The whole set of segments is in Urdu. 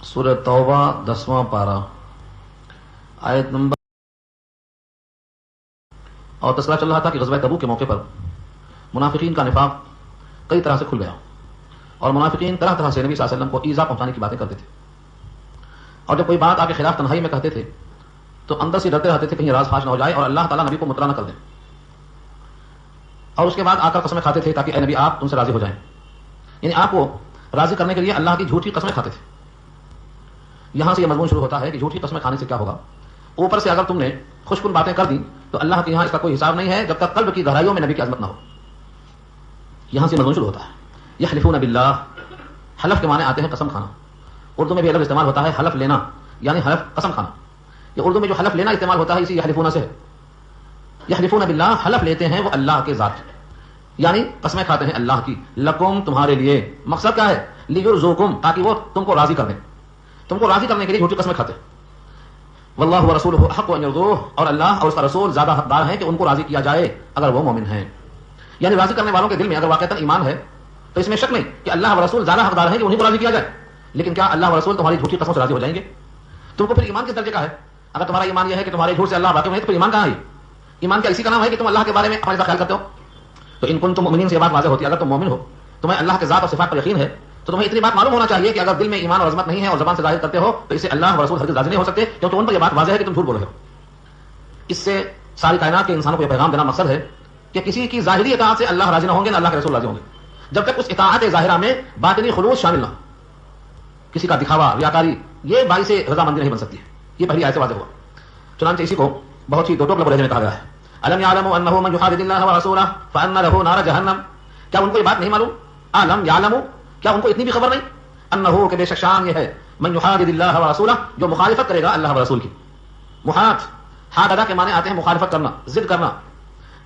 سورہ توبہ 10واں پارہ آیت نمبر۔ اور تذکرہ چل رہا تھا کہ غزوہ تبوک کے موقع پر منافقین کا نفاق کئی طرح سے کھل گیا اور منافقین طرح طرح سے نبی صلی اللہ علیہ وسلم کو ایذا پہنچانے کی باتیں کرتے تھے، اور جب کوئی بات آپ کے خلاف تنہائی میں کہتے تھے تو اندر سے ڈرتے رہتے تھے کہیں راز فاش نہ ہو جائے اور اللہ تعالیٰ نبی کو مطلع نہ کر دیں، اور اس کے بعد آ کر قسمیں کھاتے تھے تاکہ اے نبی آپ تم سے راضی ہو جائیں، یعنی آپ کو راضی کرنے کے لیے اللہ کی جھوٹی قسمیں کھاتے تھے۔ یہاں سے یہ مضمون شروع ہوتا ہے کہ جھوٹی قسمیں کھانے سے کیا ہوگا۔ اوپر سے اگر تم نے خوش کن باتیں کر دی تو اللہ کے یہاں اس کا کوئی حساب نہیں ہے جب تک قلب کی گہرائیوں میں نبی کی عظمت نہ ہو۔ یہاں سے مضمون شروع ہوتا ہے۔ یحلفون باللہ، حلف کے معنی آتے ہیں قسم کھانا، اردو میں بھی لفظ استعمال ہوتا ہے حلف لینا، یعنی حلف قسم کھانا۔ یہ اردو میں جو حلف لینا استعمال ہوتا ہے اسی یحلفون سے ہے۔ یحلفون باللہ، حلف لیتے ہیں وہ اللہ کے ذات، یعنی قسمیں کھاتے ہیں اللہ کی، لکم تمہارے لیے، مقصد کیا ہے، لیرزقکم، تاکہ وہ تم کو راضی کر دیں، تم کو راضی کرنے کے لیے جھوٹی قسمیں کھاتے ہیں۔ واللہ ورسولہ احق ان یرضوہ، اور اللہ اور اس کا رسول زیادہ حقدار ہیں کہ ان کو راضی کیا جائے اگر وہ مومن ہیں، یعنی راضی کرنے والوں کے دل میں اگر واقعتاً ایمان ہے تو اس میں شک نہیں کہ اللہ و رسول زیادہ حقدار ہیں کہ انہیں کو راضی کیا جائے، لیکن کیا اللہ و رسول تمہاری جھوٹی قسموں سے راضی ہو جائیں گے؟ تم کو پھر ایمان کس درجے کا ہے؟ اگر تمہارا ایمان یہ ہے کہ تمہارے جھوٹ سے اللہ واقف نہیں تو پھر ایمان کہاں ہے؟ ایمان کیا اسی کا نام ہے کہ تم اللہ کے بارے میں اپنا خیال کرتے ہو؟ تو ان کنتم مؤمنین سے یہ بات واضح ہوتی ہے، اگر تم مومن ہو، تمہیں اللہ کے ذات اور صفات پر یقین ہے، تو تمہیں اتنی بات معلوم ہونا چاہیے کہ اگر دل میں ایمان اور عظمت نہیں ہے اور زبان سے ظاہر کرتے ہو تو اسے اللہ و رسول ہرگز راضی نہیں ہو سکتے، کیونکہ ان پر یہ بات واضح ہے کہ تم جھوٹ بول رہے ہو۔ اس سے ساری کائنات کے انسانوں کو یہ پیغام دینا مقصد ہے کہ کسی کی ظاہری اطاعت سے اللہ راضی نہ ہوں گے نہ اللہ کے رسول راضی ہوں گے، جب تک اس اطاعت ظاہرہ میں باطنی خلوص شامل نہ ہو۔ کسی کا دکھاوا، ریاکاری، یہ باعث رضامندی نہیں بن سکتی ہے۔ یہ پہلی آیت سے واضح ہوا۔ چنانچہ اسی کو بہت ہی دو ٹوک لہجے میں کہا گیا ہے، الم یعلموا انه من یحادد اللہ ورسولہ فان له نار جہنم، کیا ان کو یہ بات نہیں معلوم؟ علم یعلموا، کیا ان کو اتنی بھی خبر نہیں؟ انه کہ بے شک شان یہ ہے، من یحادد اللہ ورسولہ، جو مخالفت کرے گا اللہ و رسول کی۔ محاد، حاددہ کے معنی آتے ہیں مخالفت کرنا، ضد کرنا،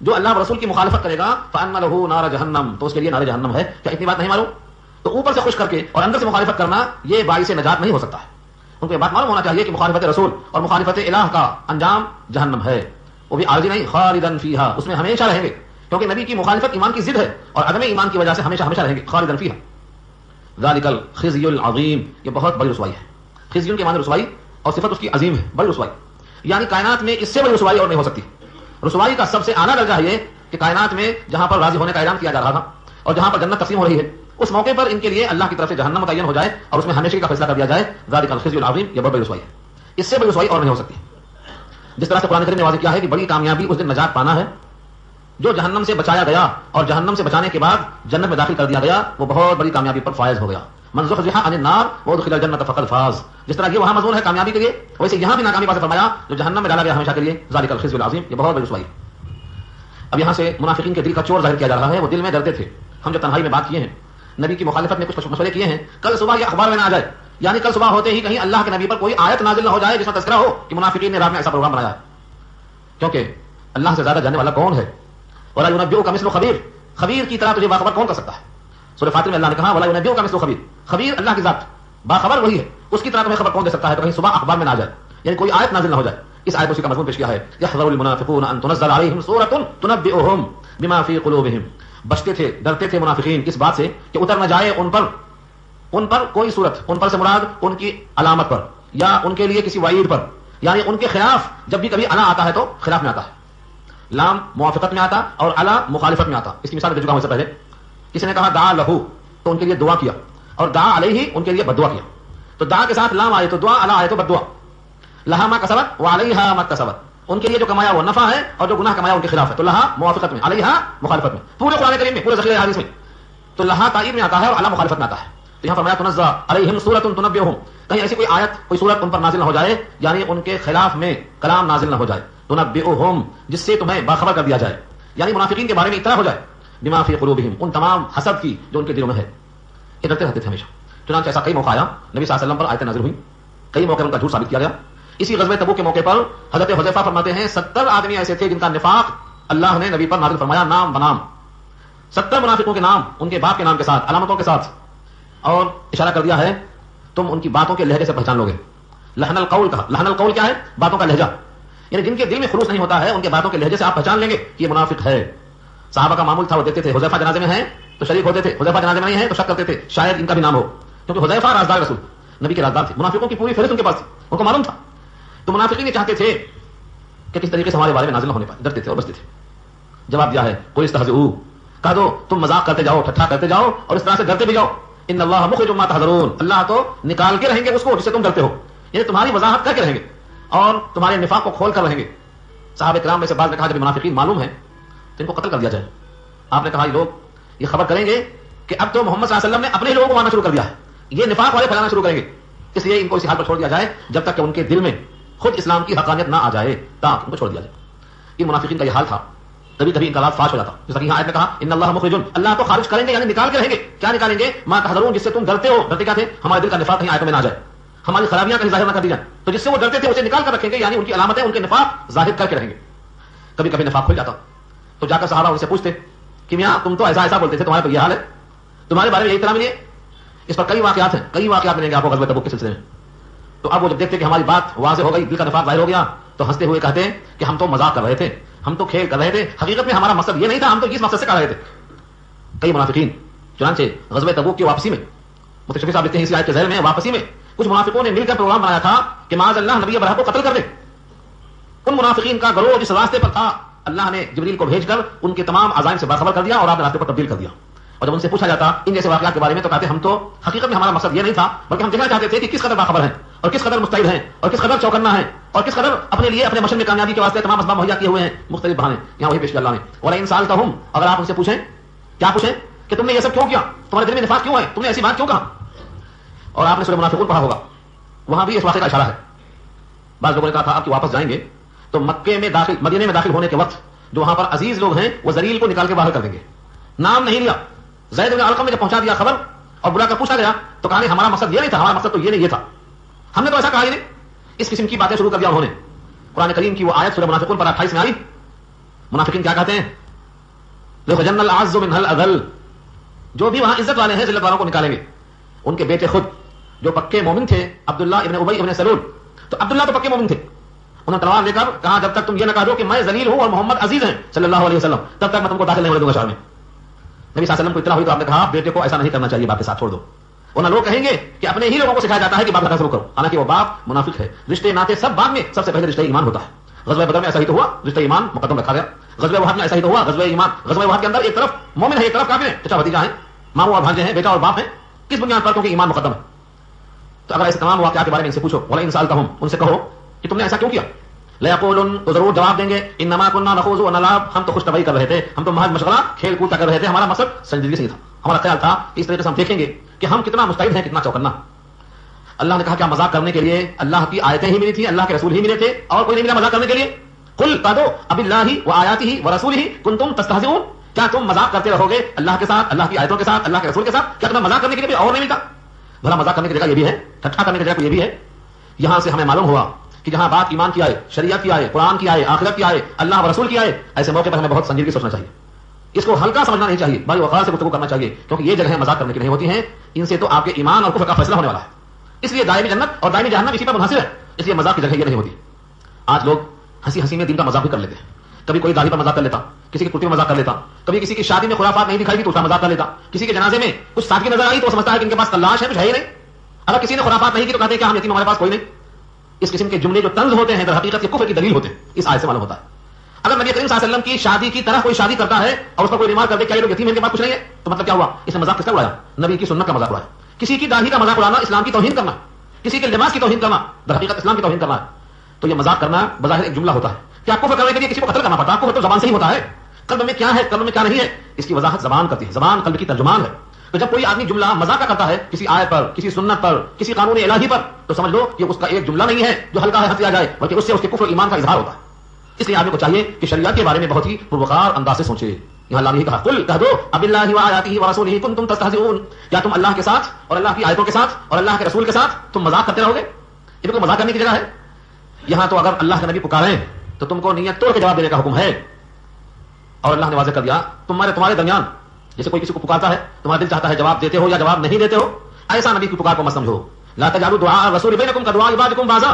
جو اللہ و رسول کی مخالفت کرے گا فان له نار جہنم، تو اس کے لیے نار جہنم ہے۔ کیا اتنی بات نہیں معلوم؟ تو اوپر سے خوش کر کے اور اندر سے مخالفت کرنا یہ باعث نجات نہیں ہو سکتا ہے۔ ان کو یہ بات معلوم ہونا چاہیے کہ مخالفت رسول اور مخالفت الہ کا انجام جہنم ہے، وہ بھی عارضی نہیں، خالدن فیہا، اس میں ہمیشہ رہیں گے، کیونکہ نبی کی مخالفت ایمان کی ضد ہے اور عدم ایمان کی وجہ سے ہمیشہ ہمیشہ رہیں گے، خالدن فیہا۔ ذالک الخزی العظیم، یہ بہت بڑی رسوائی ہے۔ خزی کے معنی رسوائی اور صفت اس کی عظیم ہے، بڑی رسوائی، یعنی کائنات میں اس سے بڑی رسوائی اور نہیں ہو سکتی۔ رسوائی کا سب سے اعلیٰ درجہ یہ کہ کائنات میں جہاں پر راضی ہونے کا اعلان کیا جا رہا تھا اور جہاں پر جنت تقسیم ہو رہی ہے، اس موقع پر ان کے لیے اللہ کی طرف سے جہنم متعین ہو جائے اور اس میں ہمیشہ کا فیصلہ کر دیا جائے، ذالک الخزی العظیم، یہ بہت بڑی رسوائی ہے، اس سے بڑی رسوائی اور نہیں ہو سکتی۔ جس طرح سے قرآن کریم نے واضح کیا ہے کہ بڑی کامیابی اس دن نجات پانا ہے، جو جہنم سے بچایا گیا اور جہنم سے بچانے کے بعد جنت میں داخل کر دیا گیا، وہ بہت بڑی کامیابی پر فائز ہو گیا۔ من زحزح عن النار وادخل الجنة فقد فاز، جس طرح یہ وہاں مضمون ہے کامیابی کے لیے، ویسے یہاں بھی ناکامی واضح فرمایا، جو جہنم میں ڈالا گیا ہمیشہ کے لیے، ذالک الخزي العظیم، یہ بہت بڑی رسوائی ہے۔ اب یہاں سے منافقین کے دل کا چور ظاہر کیا جا رہا ہے، وہ دل میں ڈرتے تھے۔ ہم جو تنہائی میں بات کیے ہیں، نبی کی مخالفت میں کچھ مشورے کیے ہیں، کل صبح یہ اخبار میں نہ آ جائے، یعنی کل صبح ہوتے ہی کہیں اللہ کے نبی پر کوئی آیت نازل نہ ہو جائے جس میں تذکرہ ہو کہ منافقین نے رات میں ایسا پروگرام بنایا ہے، کیونکہ اللہ سے زیادہ جاننے والا کون ہے؟ ولا ينبئك مثل خبیر، خبیر کی طرح تجھے باخبر کون کر سکتا ہے؟ سورہ فاطر میں اللہ نے کہا ولا ينبئك مثل خبیر، خبیر اللہ کی ذات، باخبر وہی ہے، اس کی طرح تمہیں خبر کون دے سکتا ہے؟ تو کہیں صبح اخبار میں نہ آ جائے، یعنی کوئی آیت نازل نہ ہو جائے۔ اس آیت اسی کا مضمون پیش کیا ہے، يحذر المنافقون ان تنزل عليهم سورة تنبئهم بما في قلوبهم، بچتے تھے، ڈرتے تھے منافقین اس بات سے کہ اتر نہ جائے ان پر کوئی صورت، ان پر سے مراد ان کی علامت پر یا ان کے لیے کسی وعید پر، یعنی ان کے خلاف جب بھی کبھی الا آتا ہے تو خلاف میں آتا ہے، لام موافقت میں آتا اور الا مخالفت میں آتا۔ اس کی مثال دے چکا ہوں اس سے پہلے، کسی نے کہا دعا لہو تو ان کے لیے دعا کیا، اور دعا علیہ ان کے لیے بد دعا کیا، تو دعا کے ساتھ لام آئے تو دعا، الا آئے تو بد دعا۔ لہا ما کسبت وعلیہا ما اکتسبت، ان کے لیے جو کمایا وہ نفع ہے اور جو گناہ کمایا ان کے خلاف ہے، تو لہا موافقت میں، علیہا مخالفت میں، پورے قرآن کریم میں، پورے ذخیرہ حدیث میں تو لہا تائید میں آتا ہے اور الا مخالفت میں آتا ہے۔ تو یہاں فرمایا تنزل علیہم سورۃ تنبئہم، کہیں ایسی کوئی آیت، کوئی سورت ان پر نازل نہ ہو جائے، یعنی ان کے خلاف میں کلام نازل نہ ہو جائے، تنبئہم، جس سے تمہیں باخبر کر دیا جائے، یعنی منافقین کے بارے میں اطلاع ہو جائے، بما فی قلوبہم، ان تمام حسد کی جو ان کے دلوں میں ہے، یہ ڈرتے رہتے تھے ہمیشہ۔ چنانچہ ایسا کئی موقع آیا، نبی صلی اللہ علیہ وسلم پر آیتیں نازل ہوئی، کئی موقع ان کا جھوٹ ثابت کیا گیا۔ اسی غزوہ تبوک کے موقع پر حضرت حذیفہ فرماتے ہیں 70 آدمی ایسے تھے جن کا نفاق اللہ نے نبی پر نازل فرمایا نام بنام، 70 منافقوں کے نام ان کے باپ کے نام کے ساتھ، علامتوں کے ساتھ، اور اشارہ کر دیا ہے تم ان کی باتوں کے لہجے سے پہچان لوگے۔ لحن القول کہا، لحن القول کیا ہے؟ باتوں کا لہجہ، یعنی جن کے دل میں خلوص نہیں ہوتا ہے ان کے باتوں کے لہجے سے آپ پہچان لیں گے کہ یہ منافق ہے۔ صحابہ کا معمول تھا، وہ دیکھتے تھے حذیفہ جنازے میں ہیں تو شریک ہوتے تھے، حذیفہ جنازے میں نہیں ہے تو شک کرتے تھے شاید ان کا بھی نام ہو، کیونکہ حذیفہ رازدار رسول، نبی کے رازدار تھے, منافقوں کی پوری فہرست ان کے پاس تھی, ان کو معلوم تھا. تو منافقین یہ چاہتے تھے کہ کس طریقے سے ہمارے بارے میں نازل نہ ہونے پائے, ڈرتے تھے اور بچتے تھے. جواب دیا ہے کوئی استہزئوا, کہہ دو تم مذاق کرتے جاؤ, ٹھٹھا کرتے جاؤ اور اس طرح سے ڈرتے بھی جاؤ. ان اللہ مخرج ما تحذرون, اللہ تو نکال کے رہیں گے اس کو جس سے تم ڈرتے ہو, یعنی تمہاری وضاحت کر کے رہیں گے اور تمہارے نفاق کو کھول کر رہیں گے. صحابہ کرام میں سے بعض نے کہا جب منافقین معلوم ہے تو ان کو قتل کر دیا جائے. آپ نے کہا یہ لوگ یہ خبر کریں گے کہ اب تو محمد صلی اللہ علیہ وسلم نے اپنے لوگوں کو مارنا شروع کر دیا ہے, یہ نفاق والے پھیلانا شروع کریں گے, اس لیے ان کو اسی حال پر چھوڑ دیا جائے جب تک کہ ان کے دل میں خود اسلام کی حقانیت نہ آ جائے, تاکہ ان کو چھوڑ دیا جائے. ان منافقین کا یہ حال تھا. کبھی کبھی انقلاب فاش ہو جاتا, جیسا کہ یہاں آیت میں کہا ان اللہ مخرج, اللہ تو خارج کریں گے یعنی نکال کے رہیں گے. کیا نکالیں گے؟ ما تحذرون, جس سے تم ڈرتے ہو. ڈرتے کیا تھے؟ ہمارے دل کا نفاق کہیں آیتوں میں نہ آ جائے, ہماری خرابیاں کہیں ظاہر نہ کر دی جائیں, تو جس سے وہ ڈرتے تھے اسے نکال کر رکھیں گے, یعنی ان کی علامتیں ان کے نفاق ظاہر کر کے رہیں گے. کبھی کبھی نفاق کھل جاتا تو جا کر صحابہ ان سے پوچھتے کہ میاں تم تو ایسا ایسا بولتے تھے, تمہارے تو یہ حال ہے, تمہارے بارے میں یہی طرح ملی ہے. اس پر کئی واقعات ہیں, کئی واقعات ملیں گے آپ کو غزوہ تبوک کے سلسلے میں. تو اب وہ جب دیکھتے کہ ہماری بات واضح ہو گئی, دل کا نفاق ظاہر ہو گیا, تو ہنستے ہوئے کہتے ہیں کہ ہم تو مذاق کر رہے تھے, ہم تو کھیل کر رہے تھے, حقیقت میں ہمارا مقصد یہ نہیں تھا, ہم تو اس مقصد سے کر رہے تھے. کئی منافقین چنانچہ غزوہ تبوک کی واپسی میں, متشفی صاحب لکھتے ہیں اسی آیت کے ذیل میں, واپسی میں کچھ منافقوں نے مل کر پروگرام بنایا تھا کہ معاذ اللہ نبی ابراہیم کو قتل کر دیں. ان منافقین کا گروہ جس راستے پر تھا, اللہ نے جبریل کو بھیج کر ان کے تمام عزائم سے باخبر کر دیا اور آپ نے راستے پر تبدیل کر دیا. اور جب ان سے پوچھا جاتا ان جیسے واقعات کے بارے میں تو کہتے ہم تو حقیقت میں ہمارا مقصد یہ نہیں تھا, بلکہ ہم دیکھنا چاہتے تھے کہ کس قدر باخبر ہیں اور کس قدر مستعد ہیں اور کس قدر چوکنا ہے اور کس قدر اپنے لیے اپنے مشن میں کامیابی کے واسطے تمام اسباب مہیا کیے ہوئے ہیں, مختلف بہانے. یہاں وہی پیش کیا اللہ نے, وَلَئِن سَأَلْتَهُمْ, اگر آپ ان سے پوچھیں کیا پوچھیں کہ تم نے یہ سب کیوں کیا, تمہارے دل میں نفاق کیوں ہے, تم نے ایسی بات کیوں کہا. اور آپ نے سورہ منافقون پڑھا ہوگا, وہاں بھی اس واقعے کا اشارہ ہے. بعض لوگوں نے کہا تھا آپ کی واپس جائیں گے تو مکے میں داخل, مدینے میں داخل ہونے کے وقت جو وہاں پر عزیز لوگ ہیں وہ ذلیل کو نکال کے باہر کر دیں گے. نام نہیں لیا, زید بن ارقم نے جب پہنچا دیا خبر اور بلا کر پوچھا گیا تو کہا نہیں ہمارا مقصد یہ نہیں تھا, ہمارا مقصد تو یہ نہیں, یہ تھا, ہم نے تو ایسا کہا ہی نہیں. اس قسم کی باتیں شروع کر دیا انہوں نے. قرآن کریم کی وہ آیت سورہ منافقون پر 28 میں آئی. منافقین کیا کہتے ہیں؟ لَيُخْرِجَنَّ الْأَعَزُّ مِنْهَا الْأَذَلُّ, جو بھی وہاں عزت والے ہیں ذلت والوں کو نکالیں گے. ان کے بیٹے خود جو پکے مومن تھے, عبداللہ ابن ابی ابن سلول, تو عبداللہ تو پکے مومن تھے, انہوں نے تلوار لے کر کہا جب تک تم یہ نہ کہہ دو کہ میں ذلیل ہوں اور محمد عزیز ہیں صلی اللہ علیہ وسلم, تب تک میں تم کو داخل نہیں ہونے دوں گا شہر میں. نبی صلی اللہ علیہ وسلم کو اطلاع ہوئی تو آپ نے کہا بیٹے کو ایسا نہیں کرنا چاہیے, باپ کے ساتھ چھوڑ دو. ورنہ لوگ کہیں گے کہ اپنے ہی لوگوں کو سکھایا جاتا ہے کہ باپ کا شروع کرو, حالانکہ وہ باپ منافق ہے. رشتے ناطے سب بعد میں, سب سے پہلے رشتہ ایمان ہوتا ہے. غزوہ بدر میں ایسا ہی تو ہوا, رشتہ ایمان مقدم رکھا گیا. غزوہ احد میں ایسا ہی تو ہوا, غزوہ ایمان, غزوہ احد کے اندر ایک طرف مومن ہے ایک طرف کافر ہے, چچا بھتیجا ہیں, ماموں اور بھانجے ہیں, بیٹا اور باپ ہیں. کس بنیاد پر؟ کیونکہ ایمان مقدم ہے. تو اگر ایسے تمام واقعات کے بارے میں ان سے پوچھو, وَلَئِن سَأَلْتَهُمْ, ان سے کہو کہ تم نے ایسا کیوں کیا, لَيَقُولُنَّ, تو ضرور جواب دیں گے اِنَّمَا كُنَّا نَخُوضُ وَنَلْعَبُ, ہم تو خوش طبعی کر رہے تھے, ہم تو محض مشغلہ کھیل کود کر رہے تھے, ہمارا مقصد سنجیدگی سے نہیں تھا. ہمارا خیال تھا کہ اس طریقے سے ہم دیکھیں گے کہ ہم کتنا مستعد ہیں, کتنا چوکنا. اللہ نے کہا کیا مذاق کرنے کے لیے اللہ کی آیتیں ہی ملی تھی, اللہ کے رسول ہی ملے تھے, اور کوئی نہیں ملا مذاق کرنے کے لیے؟ قل کہہ دو اباللہ وآیاتہ ورسولہ کنتم تستہزئون, کیا تم مذاق کرتے رہو گے اللہ کے ساتھ, اللہ کی آیتوں کے ساتھ, اللہ کے رسول کے ساتھ؟ کیا تمہیں مذاق کرنے کے لیے بھی اور نہیں ملتا؟ بھلا مذاق کرنے کی جگہ یہ بھی ہے, ٹھٹھا کرنے کی جگہ یہ بھی ہے. یہاں سے ہمیں معلوم ہوا کہ جہاں بات ایمان کی آئے, شریعت کی آئے, قرآن کی آئے, آخرت کی آئے, اللہ و رسول کی آئے, ایسے موقع پر ہمیں بہت سنجیدگی سوچنا چاہیے. اس کو ہلکا سمجھنا نہیں چاہیے, بھائی وقار سے گفتگو کرنا چاہیے, کیونکہ یہ جگہیں مذاق کرنے کی نہیں ہوتی ہیں. ان سے تو آپ کے ایمان اور کفر کا فیصلہ ہونے والا ہے. اس لیے دائمی جنت اور دائمی جہنم اسی پر منحصر ہے, اس لیے مذاق کی جگہ یہ نہیں ہوتی. آج لوگ ہنسی ہنسی میں دین کا مذاق بھی کر لیتے ہیں. کبھی کوئی داڑھی پر مذاق کر لیتا, کسی کی کرتی میں مذاق کر لیتا, کبھی کسی کی شادی میں خرافات نہیں دکھائی دی تو اس کا مذاق کر لیتا, کسی کے جنازے میں کچھ سادگی نظر آئی تو سمجھتا ہے کہ ان کے پاس تلاش ہے, کچھ ہے ہی نہیں. اگر کسی نے خرافات نہیں کی تو کہتے ہیں کہ ہم یتیم, ہمارے پاس کوئی نہیں. اس قسم کے جملے جو طنز ہوتے ہیں در حقیقت کے کفر کی دلیل ہوتے ہیں. اس آیت سے معلوم ہوتا ہے اگر نبی کریم صلی اللہ علیہ وسلم کی شادی کی طرح کوئی شادی کرتا ہے اور اس پر کوئی ریمارک کر دے کیا یہ لوگ یتیم ہیں, ان کے پاس کچھ نہیں ہے, تو مطلب کیا ہوا؟ اس نے مذاق کس کا اڑایا؟ نبی کی سنت کا مذاق اڑایا. کسی کی داڑھی کا مذاق اڑانا اسلام کی توہین کرنا, کسی کے لباس کی توہین کرنا, در حقیقت اسلام کی توہین کرنا ہے. تو یہ مذاق کرنا بظاہر ایک جملہ ہوتا ہے. کیا کفر کرنے کے لیے کسی کو قتل کرنا پڑتا ہے؟ کفر تو زبان سے ہی ہوتا ہے. قلب میں کیا ہے, قلب میں کیا نہیں ہے, اس کی وضاحت زبان کرتی ہے. زبان قلب کی ترجمان ہے. تو جب کوئی آدمی جملہ مذاق کرتا ہے کسی آیت پر, کسی سنت پر, کسی قانون الہی پر, تو سمجھ لو یہ اس کا ایک جملہ نہیں ہے جو ہلکا ہے ہنس لیا جائے, بلکہ اس سے اس کے کفر ایمان کا اظہار ہوتا ہے. اس لیے آدمی کو چاہیے کہ شریعت کے بارے میں بہت ہی پروقار انداز سے سوچے. یہاں اللہ نے کہا قل کہہ دو اباللہ وآیاتہ ورسولہ کنتم تستہزئون, کیا تم اللہ کے ساتھ اور اللہ کی آیتوں کے ساتھ اور اللہ کے رسول کے ساتھ تم مذاق کرتے رہو گے؟ یہ کوئی مذاق کرنے کی جگہ ہے؟ یہاں تو اگر اللہ کے نبی پکاریں تو تم کو نیت توڑ کے جواب دینے کا حکم ہے. اور اللہ نے واضح کر دیا تمہارے درمیان جیسے کوئی کسی کو پکارتا ہے, تمہارا دل چاہتا ہے جواب دیتے ہو یا جواب نہیں دیتے ہو, ایسا نبی کی پکار کو مت سمجھو. لا تجعلوا دعاء الرسول بینکم کدعاء بعضکم بعضا,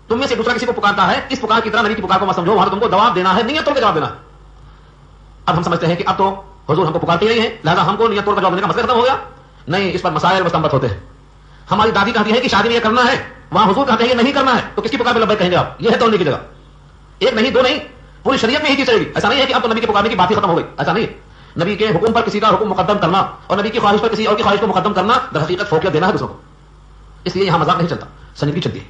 تم میں سے دوسرا کسی کو پکارتا ہے اس پکار کی طرح نبی کی پکار کو مت سمجھو. وہاں تم کو جواب دینا ہے, نیت توڑ کے جواب دینا ہے. اب ہم سمجھتے ہیں کہ اب تو حضور ہم کو پکارتے ہی نہیں ہیں, لہذا ہم کو نیت توڑ کر جواب دینے کا مسئلہ ختم ہو گیا. نہیں, اس پر مسائل مستنبط ہوتے ہیں. ہماری دادی کہتی ہے کہ شادی میں یہ کرنا ہے, وہاں حضور کہتے ہیں یہ نہیں کرنا ہے, تو کس کی پکار پہ لبیک کہیں گے آپ؟ یہ ہے توڑنے کی جگہ. ایک نہیں دو نہیں, پوری شریعت میں ہی چیز چلے گی. ایسا نہیں ہے کہ اب تو نبی کے پکارنے کی بات ہی ختم ہو گئی, ایسا نہیں ہے. نبی کے حکم پر کسی کا حکم مقدم کرنا اور نبی کی خواہش پر کسی اور کی خواہش کو مقدم کرنا در حقیقت فوقیت دینا ہے دوسروں کو. اس لیے یہاں مذاق نہیں چلتا, سنجیدگی چلتی ہے.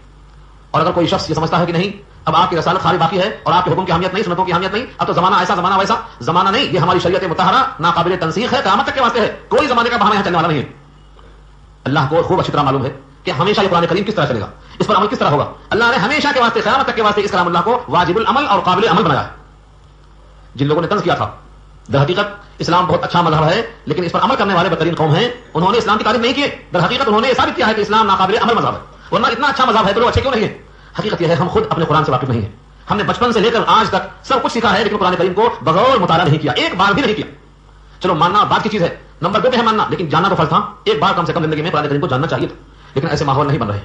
اور اگر کوئی شخص یہ سمجھتا ہے کہ نہیں اب آپ کی رسالت خالی باقی ہے اور آپ کے حکم کی اہمیت نہیں, سنتوں کی اہمیت نہیں, اب تو زمانہ ایسا زمانہ ویسا, زمانہ نہیں, یہ ہماری شریعت مطہرہ ناقابل تنسیخ ہے, قیامت تک کے واسطے ہے, کوئی زمانے کا بہانہ یہاں چلنے والا نہیں ہے. اللہ کو خوب اچھی طرح معلوم ہے کہ ہمیشہ یہ قرآن کریم کس طرح چلے گا, اس پر عمل کس طرح ہوگا. اللہ نے ہمیشہ کے واسطے قیامت تک کے واسطے اس کلام اللہ کو واجب العمل اور قابل عمل بنایا ہے. جن لوگوں نے طنز کیا تھا در حقیقت اسلام بہت اچھا مذہب ہے لیکن اس پر عمل کرنے والے بدترین قوم ہیں, انہوں نے اسلام کی تعریف نہیں کی. در حقیقت انہوں نے یہ ثابت کیا ہے کہ اسلام ناقابل عمل مذہب ہے, ورنہ اتنا اچھا مذہب ہے تو لوگ اچھے کیوں نہیں ہیں. حقیقت یہ ہے ہم خود اپنے قرآن سے واقف نہیں ہیں. ہم نے بچپن سے لے کر آج تک سب کچھ سیکھا ہے لیکن قرآن کریم کو بغور مطالعہ نہیں کیا, ایک بار بھی نہیں کیا. چلو ماننا بات کی چیز ہے, نمبر 2 پہ ہے ماننا, لیکن جاننا تو فرض تھا. ایک بار کم سے کم زندگی میں قرآن کریم کو جاننا چاہیے تھا, لیکن ایسے ماحول نہیں بن رہے.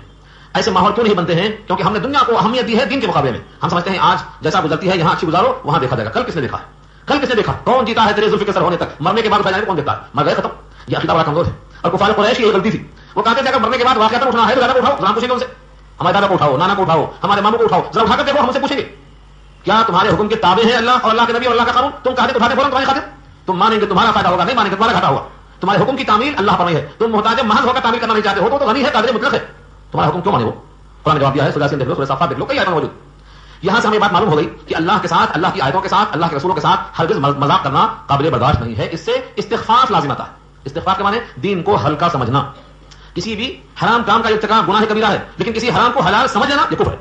ایسے ماحول کیوں نہیں بنتے ہیں؟ کیونکہ ہم نے دنیا کو اہمیت دی ہے دین کے مقابلے میں. ہم سمجھتے ہیں آج جیسا گزرتی ہے یہاں اچھی گزارو, وہاں دیکھا جائے گا. کل کس نے دیکھا ہے؟ کل کس نے دیکھا؟ کون جیتا ہے تیرے زلف کے سر ہونے تک؟ مرنے کے بعد اٹھایا جائے کون دیکھتا ہے؟ مر گئے ختم. یہ عقیدہ بڑا کمزور ہے. اور کفار قریش کی یہ غلطی تھی, وہ کہتے تھے اگر مرنے کے بعد واقعات اٹھنا ہے تو دادا کو اٹھاؤ, پوچھیں گے ان سے, ہمارے دادا کو اٹھاؤ, نانا کو اٹھاؤ, ہمارے ماموں کو اٹھاؤ, ذرا اٹھا کر دیکھو, ہم سے پوچھیں گے کیا تمہارے حکم کے تابع ہیں اللہ اور اللہ کے نبی اور اللہ کا قانون؟ تم کہتے اٹھاتے فوراً تمہاری خاطر, تم مانیں گے تمہارا فائدہ ہوگا, نہیں مانیں گے تمہارا گھاٹا ہوگا. تمہارے حکم کی تعمیل اللہ پر نہیں ہے, تم محتاج محض ہو کر تعمیل کرنا نہیں چاہتے ہو تو غنی ہے, قادر مطلق ہے, تمہارا حکم کیوں مانے؟ وہ قرآن نے جواب دیا ہے, سورہ یاسین دیکھ لو, سورہ صافات دیکھ لو, کئی آیتیں موجود. یہاں سے ہمیں بات معلوم ہو گئی کہ اللہ کے ساتھ, اللہ کی آیتوں کے ساتھ, اللہ کے رسولوں کے ساتھ ہرگز مذاق کرنا قابل برداشت نہیں ہے. اس سے استغفاف لازم آتا ہے. استغفاف کے معنی دین کو ہلکا سمجھنا. کسی بھی حرام کام کا ارتکاب گناہ کبیرہ ہے, لیکن کسی حرام کو حلال سمجھ لینا یہ کفر ہے.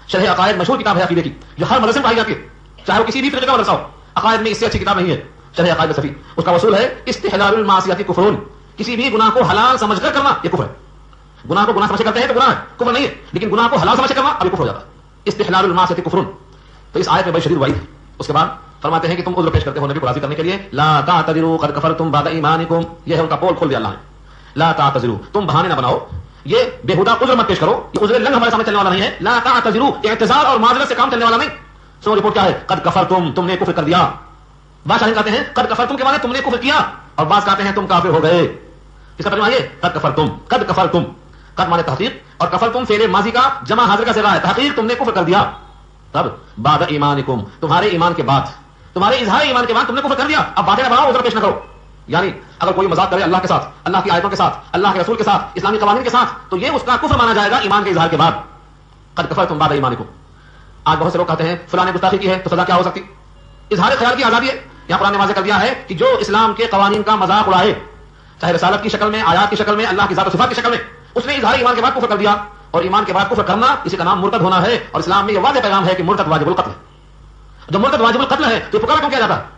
شرح عقائد مشہور کتاب ہے عقیدے کی, جو ہر مدرسے میں پڑھائی جاتی ہے, چاہے وہ کسی بھی فرقے کا مدرسہ ہو. عقائد میں اس سے اچھی کتاب نہیں ہے شرح عقائد صفی. اس کا اصول ہے استحلال المعصیت کفر, کسی بھی گناہ کو حلال سمجھ کر کرنا یہ کفر ہے. گناہ کو گناہ سمجھ کرتے ہیں تو گناہ ہے, کفر نہیں ہے, لیکن گناہ کو حلال سمجھ کرنا ابھی کفر ہو جاتا ہے. استحلال المعصیت کفر. تو اس آیت میں بڑی شدید وعید ہے. اس کے بعد فرماتے ہیں کہ تم عذر پیش کرتے ہو نبی کو راضی کرنے کے لیے, لا تعتذروا قد کفرتم بعد ایمانکم. یہ ہے ان کا پول کھول دیا اللہ نے. لا تعتذروا, تم بہانے نہ بناؤ, یہ بےہودہ عذر مت پیش کرو, یہ عذر لنگ ہمارے سامنے چلنے والا نہیں ہے. لا تعتذروا, اعتذار اور معذرت سے کام چلنے والا نہیں. سو رپورٹ کیا ہے؟ قد کفرتم, تم نے کفر کر دیا. بعض شاہین کہتے ہیں قد کفرتم کے معنی تم نے کفر کیا, اور بعض کہتے ہیں تم کافر ہو گئے. اس کا ترجمہ یہ قد کفرتم, قد کفرتم, قد معنی تحقیق اور کفرتم فعل ماضی کا جمع حاضر کا صیغہ ہے. تحقیق تم نے کفر کر دیا. تب بعد ایمانکم, تمہارے ایمان کے بعد, تمہارے اظہار ایمان کے بعد تم نے کفر کر دیا. اب باتیں نہ بناؤ, عذر پیش نہ کرو. یعنی اگر کوئی مذاق کرے اللہ کے ساتھ, اللہ کی آیتوں کے ساتھ, اللہ کے رسول کے ساتھ, اسلامی قوانین کے ساتھ, تو یہ اس کا کفر مانا جائے گا ایمان کے اظہار کے بعد. قد کفرتم بعد ایمانکم. آج بہت سے لوگ کہتے ہیں فلاں نے گستاخی کی ہے تو سزا کیا ہو سکتی؟ اظہار خیال کی آزادی ہے. یہاں قرآن نے واضح کر دیا ہے کہ جو اسلام کے قوانین کا مذاق اڑائے, چاہے رسالت کی شکل میں, آیات کی شکل میں, اللہ کی ذات و صفات کی شکل میں, اس نے اظہار ایمان کے بعد کفر کر دیا. اور ایمان کے بعد کفر کرنا اسی کا نام مرتد ہونا ہے. اور اسلام میں یہ واضح پیغام ہے کہ مرتد واجب القتل ہے. جو مرتد واجب القتل ہے تو پکارا کیوں کیا جاتا ہے؟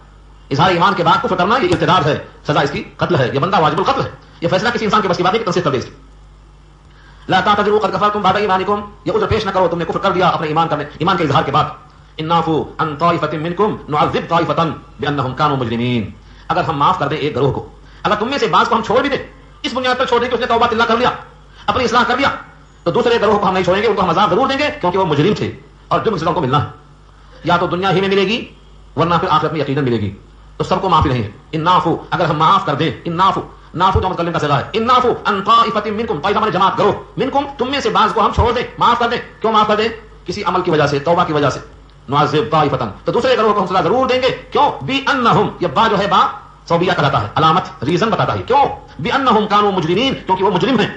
اظہار ایمان کے بعد کفر کرنا یہ ارتداد ہے, سزا اس کی قتل ہے. یہ بندہ واجب القتل ہے. یہ فیصلہ کسی انسان کے بس کی بات نہیں کہ تنصیب کر دے اس کی. لا تعتذروا قد کفرتم بعد ایمانکم, یہ عذر پیش نہ کرو, تم نے کفر کر دیا اپنے ایمان کے اظہار کے بعد. ان نعفو عن طائفة منکم نعذب طائفة بانهم كانوا مجرمین. اگر ہم معاف کر دیں ایک گروہ کو, اگر تم میں سے بعض کو ہم چھوڑ بھی دیں, اس بنیاد پر چھوڑ دیں کہ اس نے توبہ اللہ کر لیا, اپنی اصلاح کر لیا, تو دوسرے گروہ کو ہم نہیں چھوڑیں گے, ان کو ہم عذاب ضرور دیں گے کیونکہ وہ مجرم تھے اور جرم سزا کو ملنا ہے. یا تو دنیا ہی میں ملے گی ورنہ پھر آخرت میں یقیناً ملے گی. تو سب کو معافی نہیں ہے. ان نعفو, اگر ہم معاف کر دیں, ان نعفو, نعفو تو متکلم کا صیغہ ہے. ان نعفو عن طائفة منکم, طائفہ ہمارے جماعت گروہ, منکم تم میں سے بعض کو ہم چھوڑ دیں, معاف کر دیں. کیوں معاف کر دیں؟ کسی عمل کی وجہ سے, توبہ کی وجہ سے. نعذب طائفة, تو دوسرے گروہ کو ہم سزا ضرور دیں گے. کیوں؟ بانہم, یہ با جو ہے با صوبیہ کہلاتا ہے, علامت ریزن بتاتا ہے. کیوں؟ بانہم کانوا مجرمین, کیونکہ وہ مجرم ہیں,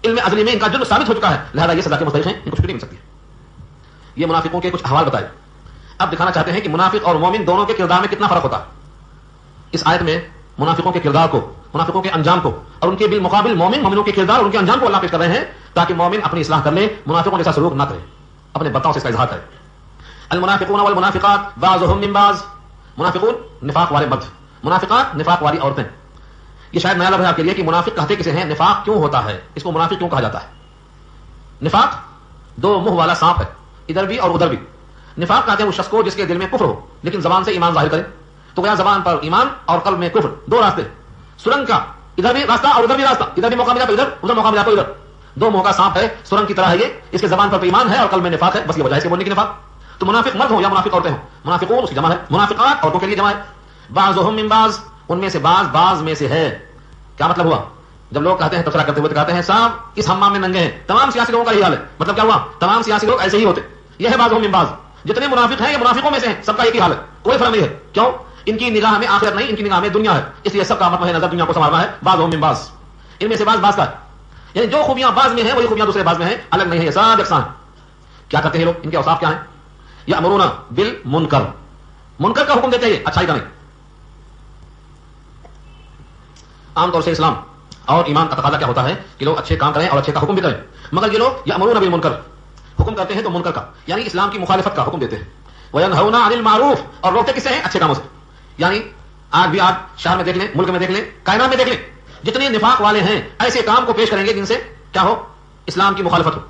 علم ازلی میں ان کا جرم ثابت ہو چکا ہے, لہذا یہ سزا کے مستحق ہیں, ان کو چھٹی نہیں مل سکتی. یہ منافقوں کے کچھ احوال بتائے. اب دکھانا چاہتے ہیں کہ منافق اور مومن دونوں کے کردار میں کتنا فرق ہوتا ہے. اس آیت میں منافقوں کے کردار کو, منافقوں کے انجام کو, اور ان کے بالمقابل مومنوں کے کردار اور ان کے انجام کو اللہ پیش کر رہے ہیں تاکہ مومن اپنی اصلاح کر لے, منافقوں جیسا سلوک نہ کرے, اپنے برتاؤ سے اس کا اظہار کرے. المنافقون والمنافقات بعضهم من بعض, منافقون نفاق والے مرد, منافقات نفاق والی عورتیں. یہ شاید نیا لفظ ہے آپ کے لیے کہ منافق کہتے کسے ہیں, نفاق کیوں ہوتا ہے, اس کو منافق کیوں کہا جاتا ہے. نفاق دو منہ والا سانپ ہے, ادھر بھی اور ادھر بھی. نفاق کہتے ہیں اس شخص کو جس کے دل میں کفر ہو لیکن زبان سے ایمان ظاہر کرے. تو گیا زبان پر ایمان اور قلب میں کفر, دو راستے, سرنگ کا ادھر بھی راستہ اور ادھر بھی راستہ, ادھر بھی موقع ملا تو ادھر, ادھر موقع ملا تو ادھر. دو منہ کا سانپ ہے, سرنگ کی طرح ہے یہ, اس کے زبان پر تو ایمان ہے اور قلب میں نفاق ہے, بس یہ وجہ ہے اس کے بولنے کی نفاق. تو منافق مرد ہو یا منافق عورتیں ہوں, منافقون اس کی جمع ہے, منافقات عورتوں کے لیے جمع ہے. بعضهم من بعض, ان میں سے بعض بعض میں سے ہے. کیا مطلب ہوا؟ جب لوگ کہتے ہیں تبصرہ کرتے ہوئے تو کہتے ہیں صاحب اس حمام میں ننگے ہیں. تمام سیاسی لوگوں کا یہی حال ہے. مطلب کیا ہوا؟ تمام سیاسی لوگ ایسے ہی ہوتے. یہ ہے بعض من بعض. جتنے منافق ہیں یہ منافقوں میں سے ہیں, سب کا ایک ہی حال ہے, کوئی فرق نہیں ہے. کیوں؟ ان کی نگاہ میں آخرت نہیں, ان کی نگاہ میں دنیا ہے, اس لیے سب کا مطلب ہے نظر دنیا کو سنوارنا ہے. بعض من بعض, ان میں سے بعض کا ہے. یعنی جو خوبیاں بعض میں ہیں وہی خوبیاں دوسرے بعض میں ہیں, الگ نہیں ہے, یہ سب یکساں ہیں. کیا کرتے ہیں لوگ؟ ان کے اوصاف کیا ہیں؟ یأمرون بالمنکر, منکر کا حکم دیتے ہیں, اچھائی کا نہیں. عام طور سے اسلام اور ایمان کا تقاضا کیا ہوتا ہے کہ لوگ اچھے کام کریں اور اچھے کا حکم بھی کریں, مگر یہ لوگ یأمرون بالمنکر حکم کرتے ہیں تو منکر کا یعنی اسلام کی مخالفت کا حکم دیتے ہیں. وینہون عن المعروف, اور روکتے کس سے ہیں؟ اچھے کاموں سے. یعنی آج بھی آپ شہر میں دیکھ لیں, ملک میں دیکھ لیں, کائنات میں دیکھ لیں, جتنے نفاق والے ہیں ایسے کام کو پیش کریں گے جن سے کیا ہو؟ اسلام کی مخالفت ہو.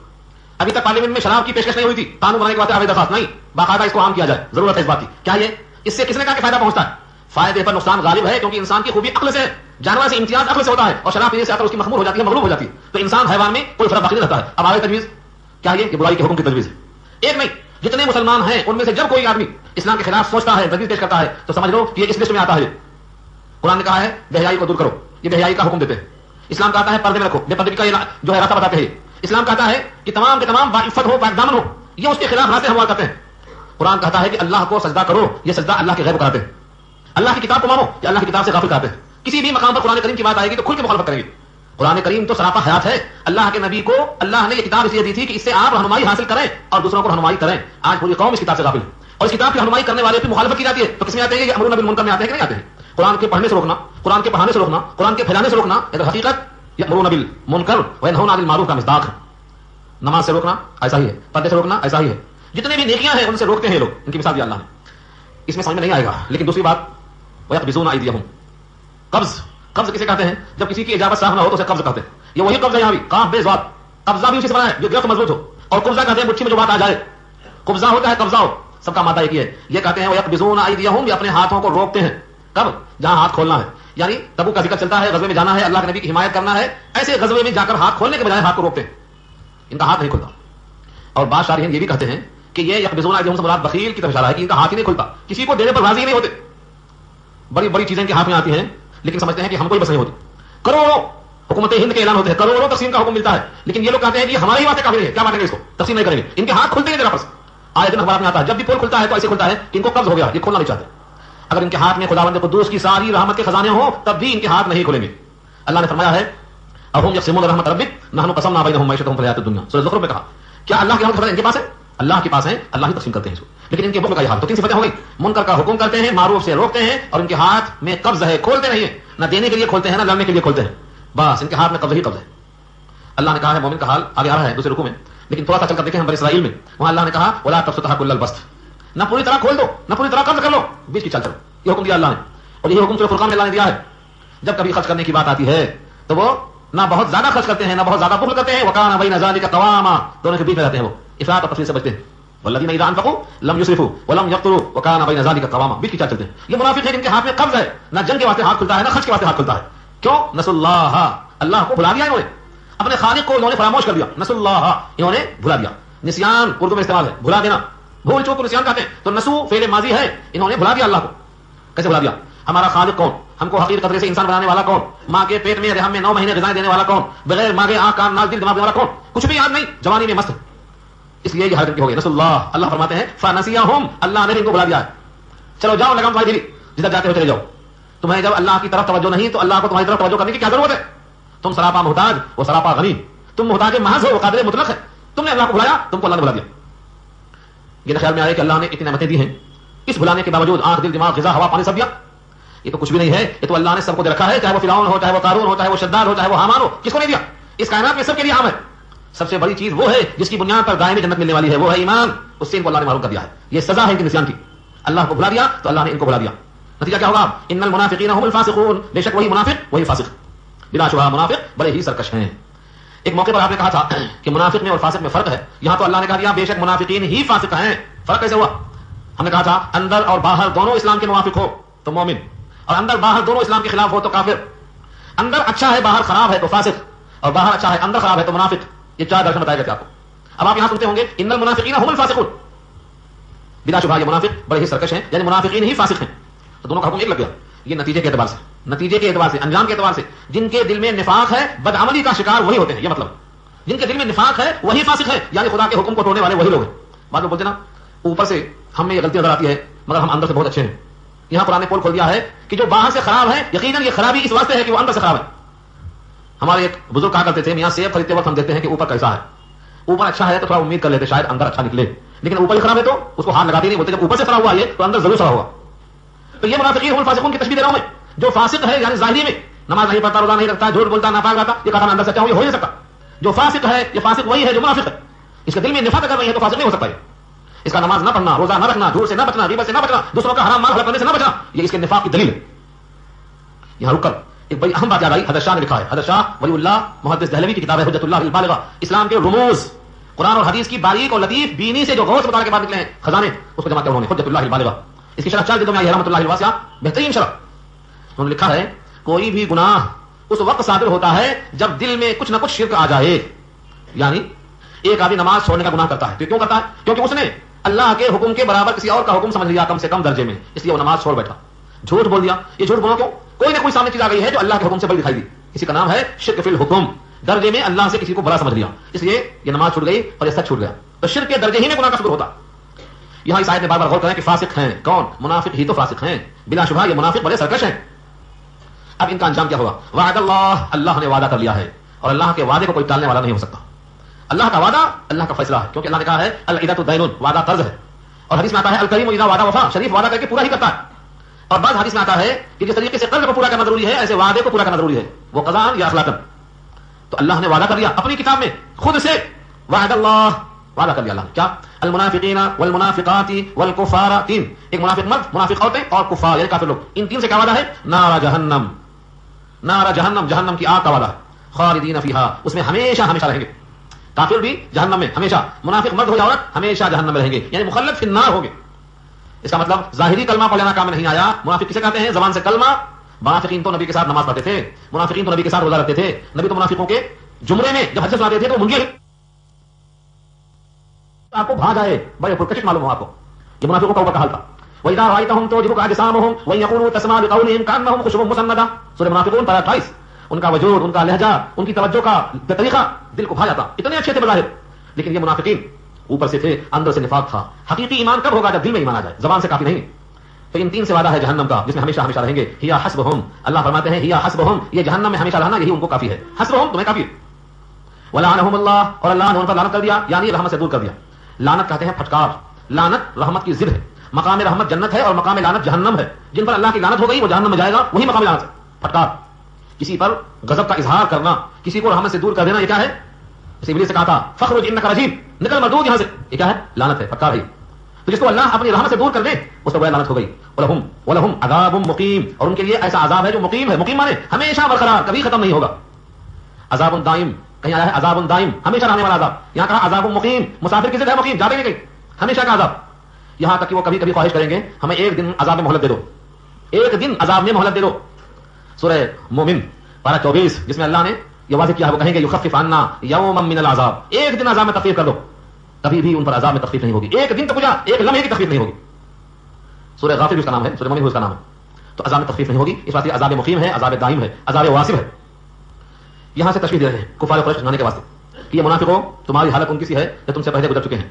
ابھی تک پارلیمنٹ میں شراب کی پیشکش نہیں ہوئی تھی, قانون بنانے کے بعد آگے درخواست نہیں, باقاعدہ اس کو عام کیا جائے, ضرورت ہے اس بات کی. کیا یہ اس سے کس نے کہا کہ فائدہ پہنچتا ہے؟ فائدے پر نقصان غالب ہے, کیونکہ انسان کی خوبی عقل سے ہے, جانور سے امتیاز عقل سے ہوتا ہے, اور شراب پینے سے اس کی مخمور ہو جاتی ہے, مغلوب ہو جاتی ہے. تو انسان حیوان میں کوئی فرق باقی نہیں رہتا ہے. اب آگے تجویز کیا یہ کہ برائی کے حکم کی تجویز ہے؟ ایک نہیں, جتنے مسلمان ہیں ان میں سے جب کوئی آدمی اسلام کے خلاف سوچتا ہے, تجویز پیش کرتا ہے, تو سمجھ لو کہ یہ اس لسٹ میں آتا ہے. قرآن نے کہا ہے بے حیائی کو دور کرو, یہ بے حیائی کا حکم دیتے ہیں. اسلام کہتا ہے پردے میں رکھو, بے پردگی کا جو ہے راستہ بتاتے ہیں. اسلام کہتا ہے کہ تمام کے تمام باعفت ہو, پاکدامن ہو, یہ اس کے خلاف راستے ہموار کرتے ہیں. قرآن کہتا ہے کہ اللہ کو سجدہ کرو, یہ سجدہ اللہ کے غیب کراتے ہیں. اللہ کی کتاب کو مانو, یہ اللہ کی کتاب سے غافل کراتے ہیں. کسی بھی مقام پر قرآن کریم کی بات آئے گی تو کھل کے مخالفت کریں گے. قرآن کریم تو سراپا حیات ہے. اللہ کے نبی کو اللہ نے یہ کتاب اس لیے دی تھی کہ اس سے آپ رہنمائی حاصل کریں اور دوسروں کو رہنمائی کریں. آج پوری قوم اس کتاب سے غافل ہے, اور اس کتاب کی رہنمائی کرنے والے پہ مخالفت کی جاتی ہے. تو کس میں آتے ہیں؟ یہ امرون بالمنکر میں آتے ہیں کہ نہیں آتے ہیں؟ قرآن کے پڑھنے سے روکنا, قرآن کے پڑھانے سے روکنا, قرآن کے پھیلانے سے روکنا, یہ تو حقیقت یأمرون بالمنکر وینہون عن المعروف کا مصداق ہے. نماز سے روکنا ایسا ہی ہے, پردے سے روکنا ایسا ہی ہے. جتنے بھی نیکیاں ہیں ان سے روکتے ہیں لوگ, ان کی مثال دی اللہ نے. اس میں سمجھ میں نہیں آئے گا. لیکن دوسری بات, وَيَقْبِضُونَ أَيْدِيَهُمْ, قبض کسے کہتے ہیں؟ جب کسی کی اجابت صاف نہ ہو تو اسے قبض کہتے ہیں. یہ وہی قبض ہے, یہاں بھی قاف بے زوات, قبضہ بھی اسی سے بنا ہے جو گرفت مضبوط ہو, اور قبضہ کہتے ہیں مٹھی میں جو بات آ جائے. قبضہ ہوتا ہے قبضہ ہو, سب کا مادہ ایک ہی ہے. یہ کہتے ہیں وَيَقْبِضُونَ أَيْدِيَهُمْ, یہ اپنے ہاتھوں کو روکتے ہیں. کب؟ جہاں ہاتھ کھولنا ہے. یعنی تبوک کا ذکر چلتا ہے, غزوے میں جانا ہے, اللہ کے نبی کی حمایت کرنا ہے, ایسے غزوے میں جا کر ہاتھ کھولنے کے بجائے ہاتھ کو روکتے ہیں. ان کا ہاتھ نہیں کھلتا. اور بعض شارحین یہ بھی کہتے ہیں کہ یہ یقبضون ایدیہم سے مراد بخیل کی طرف اشارہ ہے کہ ان کا ہاتھ ہی نہیں کھلتا, کسی کو دینے پر راضی نہیں ہوتے. بڑی بڑی چیزیں ان کے ہاتھ میں آتی ہیں لیکن سمجھتے ہیں کہ ہم کو ہی بس نہیں ہوتی. کروڑوں حکومت ہند کے اعلان ہوتے ہیں, کروڑوں تقسیم کا حکم ملتا ہے, لیکن یہ لوگ کہتے ہیں کہ ہماری باتیں کافی ہے, کیا باتیں اس کو تقسیم نہیں کریں گے. ان کے ہاتھ کھلتے ہیں ذرا پر. آیت اخبار میں آتا ہے جب بھی پول کھلتا ہے تو ایسے کھلتا ہے کہ ان کو قبض ہو گیا, یہ کھولنا نہیں چاہتے. اگر ان کے ہاتھ میں خداوند قدوس کی ساری رحمت کے خزانے ہوں تب بھی ان کے ہاتھ نہیں کھلیں گے. اللہ نے فرمایا ہے اہم یقسمون رحمت ربک نحن قسمنا بینہم معیشتہم فی الحیاۃ الدنیا, سورۃ زخرف میں کہا کیا اللہ کے رحمت ان کے پاس ہے؟ اللہ کے پاس ہے, اللہ ہی تقسیم کرتے ہیں اس کو, لیکن ان کے بخل کا یہ حال. تو تین صفتیں ہو گئی, منکر کا حکم کرتے ہیں, معروف سے روکتے ہیں, اور ان کے ہاتھ میں قبض ہے, کھولتے نہیں ہیں, نہ دینے کے لیے کھولتے ہیں نہ لڑنے کے لیے کھولتے ہیں, بس ان کے ہاتھ میں قبض ہی قبض ہے. اللہ نے کہا ہے مومن کا حال آگے آ رہا ہے دوسرے رکوع میں, لیکن تھوڑا سا چل کر دیکھیں ہم بنی اسرائیل میں, وہاں اللہ نے کہا ولا تبسطها كل البسط, نہ پوری طرح کھول دو نہ پوری طرح قبض کر لو, بیچ کی چل چلو. یہ حکم دیا اللہ نے, اور یہ حکم سورۃ فرقان میں اللہ نے دیا ہے. جب کبھی خرچ کرنے کی بات آتی ہے تو وہ نہ بہت زیادہ خرچ کرتے ہیں نہ بہت زیادہ بخل کرتے ہیں, وکان بین ذلک قواما, دونوں کے بیچ میں رہتے ہیں وہ, افراط اور تفریط سے بچتے ہیں. والذین اذا انفقوا لم يسرفوا ولم يقتروا وكان بين ذلك قواما, بیچ کی چل چلتے ہیں. یہ منافق ہیں جن کے ہاتھ میں قبض ہے, نہ جنگ کے واسطے ہاتھ کھلتا ہے نہ خرچ کے واسطے ہاتھ کھلتا ہے. کیوں؟ نسوا اللہ, اللہ کو بھلا دیا انہوں نے, اپنے خالق کو انہوں نے فراموش کر دیا. نسوا اللہ, انہوں نے بھلا دیا. نسیان اردو میں استعمال ہے, بھلا دینا, بھول چوک کو نسیان کہتے ہیں. تو نسو فعل ماضی ہے, انہوں نے بھلا دیا اللہ کو. کیسے بھلا دیا؟ ہمارا خالق کون, ہم کو حقیر قطرے سے انسان بنانے والا کون, ماں کے پیٹ میں رحم میں 9 مہینے غذائیں دینے والا کون, بغیر ماں کے آنکھ کان ناک دل دماغ والا کون, کچھ بھی یاد نہیں, جوانی میں مست, اس لیے یہ حرکت ہو گئی. نسوا اللہ, اللہ فرماتے ہیں فنسیہم, اللہ نے ان کو بھلا دیا ہے. چلو جاؤ لگام تمہاری دھیری, جدھر جاتے ہو چلے جاؤ. تمہیں جب اللہ کی طرف توجہ نہیں تو اللہ کو تمہاری طرف توجہ کرنے کی کیا ضرورت ہے؟ تم سراپا محتاج وہ سراپا غنی, تم محتاج محض ہو وہ قادر مطلق ہے. تم نے اللہ کو بلایا, تم کو اللہ نے بلا دیا. یہ خیال میں آئے کہ اللہ نے اتنی نعمتیں دی ہیں, اس بلانے کے باوجود آنکھ دل دماغ غذا ہوا پانی سب دیا. یہ تو کچھ بھی نہیں ہے, یہ تو اللہ نے سب کو دے رکھا ہے, چاہے وہ فرعون ہو, چاہے وہ قارون ہو, چاہے وہ شداد ہو, چاہے وہ حامان ہو. کس کو نہیں دیا؟ اس کائنات میں سب کے لیے عام ہے. سب سے بڑی چیز وہ ہے جس کی بنیاد پر دائمی جنت ملنے والی ہے, وہ ہے ایمان. اس سے ان کو اللہ نے معلوم کر دیا ہے. یہ سزا ہے ان کے نسیان کی. اللہ کو بھلا دیا تو اللہ نے ان کو بھلا دیا. نتیجہ کیا ہوگا؟ ان المنافقین هم الفاسقون, بے شک وہی منافق وہی فاسق, بلا شبہ منافق بڑے ہی سرکش ہیں. ایک موقع پر آپ نے کہا تھا کہ منافق میں اور فاسق میں فرق ہے, یہاں تو اللہ نے کہا دیا بے شک منافقین ہی فاسق ہیں. فرق کیسے ہوا؟ ہم نے کہا تھا اندر اور باہر دونوں اسلام کے موافق ہو تو مومن, اور اندر باہر دونوں اسلام کے خلاف ہو تو کافر. اندر اچھا ہے باہر خراب ہے تو فاسق, اور باہر اچھا ہے اندر خراب ہے تو منافق. یہ 4 درجے بتائے گئے تھے آپ کو. اب آپ یہاں سنتے ہوں گے ان المنافقین هم الفاسقون, بلا شبہ یہ منافق بڑے ہی سرکش ہیں, یعنی منافقین ہی فاسق ہیں. تو دونوں کا حکم ایک لگ گیا یہ نتیجے کے اعتبار سے. نتیجے کے اعتبار سے, انجام کے اعتبار سے. جن کے دل میں نفاق ہے بدعملی کا شکار وہی ہوتے ہیں. یہ مطلب جن کے دل میں نفاق ہے وہی فاسق ہے, یعنی خدا کے حکم کو توڑنے والے وہی لوگ ہیں. بعد میں بولتے نا اوپر سے ہم میں یہ غلطی نظر آتی ہے مگر ہم اندر سے بہت اچھے ہیں. یہاں قرآن نے پول کھول دیا ہے کہ جو باہر سے خراب ہے یقیناً یہ خرابی اس واسطے ہے کہ وہ اندر سے خراب ہے. ہمارے ایک بزرگ کہا کرتے تھے, میاں سیب خریدتے وقت ہم دیکھتے ہیں کہ اوپر کیسا ہے, اوپر اچھا ہے تو تھوڑا امید کر لیتے شاید اندر اچھا نکلے, لیکن اوپر ہی خراب ہے تو اس کو ہاتھ لگاتے نہیں, بولتے جب اوپر سے خراب ہوا یہ تو اندر ضرور خراب ہوگا. تو یہ منافقین ہم فاسقون کی تشبیہ دے رہا ہوں میں. جو فاسق ہے یعنی ظاہری میں نماز نہیں پڑھتا, روزہ نہیں رکھتا, جھوٹ بولتا, ناپاک رہتا, یہ کہا میں اندر سے چاہوں یہ ہو نہیں سکتا. جو فاسق ہے یہ فاسق وہی ہے جو منافق ہے. اس کے دل میں نفاق کر رہی ہے تو فاسق نہیں ہو سکتا ہے. اس کا نماز نہ پڑھنا, روزہ نہ رکھنا, جھوٹ سے نہ بچنا, غیبت سے نہ بچنا, دوسروں کا حرام مال حلال کرنے سے نہ بچنا, یہ اس کے نفاق کی دلیل ہے. یہاں رک کر ایک بڑی اہم بات یاد آئی. حضرت شاہ نے لکھا ہے, حضرت شاہ ولی اللہ محدث دہلوی کی کتاب ہے حجت اللہ البالغہ, اسلام کے رموز, قرآن اور حدیث کی باریک اور لطیف بینی سے جو غور سے بتانے کے بعد نکلے ہیں خزانے, اس کو جمع کیا انہوں نے, حجت اللہ البالغہ. اس کی شرح 4 جلدوں میں رحمۃ اللہ الواسعہ, بہترین شرح. انہوں نے لکھا ہے کوئی بھی گناہ اس وقت صادر ہوتا ہے جب دل میں کچھ نہ کچھ شرک آ جائے. یعنی ایک آدمی نماز چھوڑنے کا گناہ کرتا ہے تو کیوں کرتا ہے؟ کیونکہ اس نے اللہ کے حکم کے برابر کسی اور کا حکم سمجھ لیا کم سے کم درجے میں, اس لیے وہ نماز چھوڑ بیٹھا. جھوٹ بول دیا, یہ جھوٹ بولو کیوں؟ کوئی نہ کوئی سامنے چیز آ گئی ہے جو اللہ کے حکم سے بڑی دکھائی دی, اسی کا نام ہے شرک فی الحکم. درجے میں اللہ سے کسی کو بڑا سمجھ لیا, اس لیے یہ نماز چھوٹ گئی اور یہ سچ چھوٹ گیا. تو شرک کے درجے ہی میں گناہ کا شکر ہوتا. یہاں اس آیت میں بار بار غور کریں کہ فاسق ہیں کون؟ منافق ہی تو فاسق ہیں, بلا شبہ یہ منافق بڑے سرکش ہیں. اب ان کا انجام کیا ہوگا؟ وعد اللہ, اللہ نے وعدہ کر لیا ہے اور اللہ کے وعدے کو کوئی ٹالنے والا نہیں ہو سکتا. اللہ کا وعدہ اللہ کا فیصلہ ہے, کیونکہ اللہ نے کہا ہے العدۃ دین, وعدہ قرض ہے. اور حدیث میں آتا ہے الکریم اذا وعدہ وفا, شریف وعدہ کر کے پورا ہی کرتا ہے. اور بعض حدیث میں آتا ہے کہ جس طریقے سے قرض کو پورا کرنا ضروری ہے ایسے وعدے کو پورا کرنا ضروری ہے, وہ قضاء یا اخلاقا. تو اللہ نے وعدہ کر لیا اپنی کتاب میں خود سے, وعد اللہ, وعدہ کر لیا اللہ نے. کیا؟ المنافقین والمنافقات والکفار, 3, ایک منافق مرد, منافق عورتیں اور کفار یعنی کافر لوگ. ان 3 سے کیا وعدہ ہے؟ نار جہنم, نار جہنم, جہنم کی آگ کا وعدہ ہے. خالدین فیہا, اس میں ہمیشہ ہمیشہ رہیں گے. کافر بھی جہنم میں ہمیشہ, منافق مرد ہو یا عورت ہمیشہ جہنم میں رہیں گے, یعنی مخلد فی النار ہوں گے. اس کا مطلب ظاہری کلمہ پڑھ لینا کام میں نہیں آیا. منافق کسے کہتے ہیں؟ زبان سے کلمہ. منافقین تو نبی کے ساتھ نماز پڑھتے تھے, منافقین تو نبی کے ساتھ روزہ رکھتے تھے. نبی تو منافقوں کے جمرے میں جب حدیث سناتے تھے تو منگے آپ کو بھاگ آئے, بڑے پرکشش معلوم ہو آپ کو. یہ منافقوں کا اوپر کا حال تھا. وَإِذَا رَأَيْتَهُمْ تُعْجِبُكَ أَجْسَامُهُمْ وَإِن يَقُولُوا تَسْمَعُ لِقَوْلِهِمْ كَأَنَّهُمْ خُشُبٌ مُّسَنَّدَةٌ, سورہ منافقون پارہ 28. ان کا وجود, ان کا لہجہ, ان کی توجہ کا طریقہ دل کو بھا جاتا. اتنے اچھے تھے بظاہر, لیکن یہ منافقین اوپر سے تھے, اندر سے نفاق تھا. حقیقی ایمان کب ہوگا؟ جب دل میں ایمان آ جائے, زبان سے کافی نہیں. تو ان 3 سے وعدہ ہے جہنم کا جس میں ہمیشہ ہمیشہ رہیں گے. ہیا حسبہم, اللہ فرماتے ہیں ہیا حسبہم, یہ جہنم میں ہمیشہ رہنا یہی ان کو کافی ہے. حسبہم, تمہیں کافی ہے. ولعنہم اللہ, اور اللہ نے ان پر لعنت کر دیا, یعنی رحمت سے دور کر دیا. لعنت کہتے ہیں پھٹکار, لعنت رحمت کی ضد ہے. مقام رحمت جنت ہے اور مقام لعنت جہنم ہے. جن پر اللہ کی لعنت ہو گئی وہ جہنم میں جائے گا, وہی مقام لعنت ہے. پھٹکار, کسی پر غضب کا اظہار کرنا, کسی کو رحمت سے دور کر دینا, یہ کیا ہے؟ اسی ابلیس سے کہا تھا فخرج انک رجیم, نکل مردود یہاں سے, یہ کیا ہے؟ لعنت ہے, پھٹکار ہے. تو جس کو اللہ اپنی رحمت سے دور کر دے اس پر بڑی لعنت ہو گئی. ولہم عذاب مقیم, اور ان کے لیے ایسا عذاب ہے جو مقیم ہے. مقیم مانے ہمیشہ برقرار, کبھی ختم نہیں ہوگا. عذاب دائم, کہیں آیا ہے عذاب دائم, ہمیشہ رہنے والا عذاب. یہاں کہا عذاب مقیم, مسافر کی ضد ہے مقیم, جاتے نہیں کہیں, ہمیشہ کا عذاب. یہاں تک کہ وہ کبھی کبھی خواہش کریں گے ہمیں ایک دن عذاب میں مہلت دے دو, ایک دن عذاب میں مہلت دے دو. سورہ مومن پارہ 24 جس میں اللہ نے یہ واضح کیا ہے, وہ کہیں گے یخفف عنا یوما من العذاب, ایک دن عذاب میں تخفیف کر دو. کبھی بھی ان پر عذاب میں تخفیف نہیں ہوگی, ایک دن تک کچھ ایک لمحے کی تخفیف نہیں ہوگی. سورہ غافر بھی اس کا نام ہے, سورہ مومن بھی اس کا نام ہے. تو عذاب میں تخفیف نہیں ہوگی, اس واسطے عذاب مقیم ہے, عذاب دائم ہے, عذاب واصب ہے. یہاں سے تشبیہ دے رہے ہیں کفار قریش سمجھانے کے واسطے کہ یہ منافقوں تمہاری حالت ان کی سی ہے جو تم سے پہلے گزر چکے ہیں.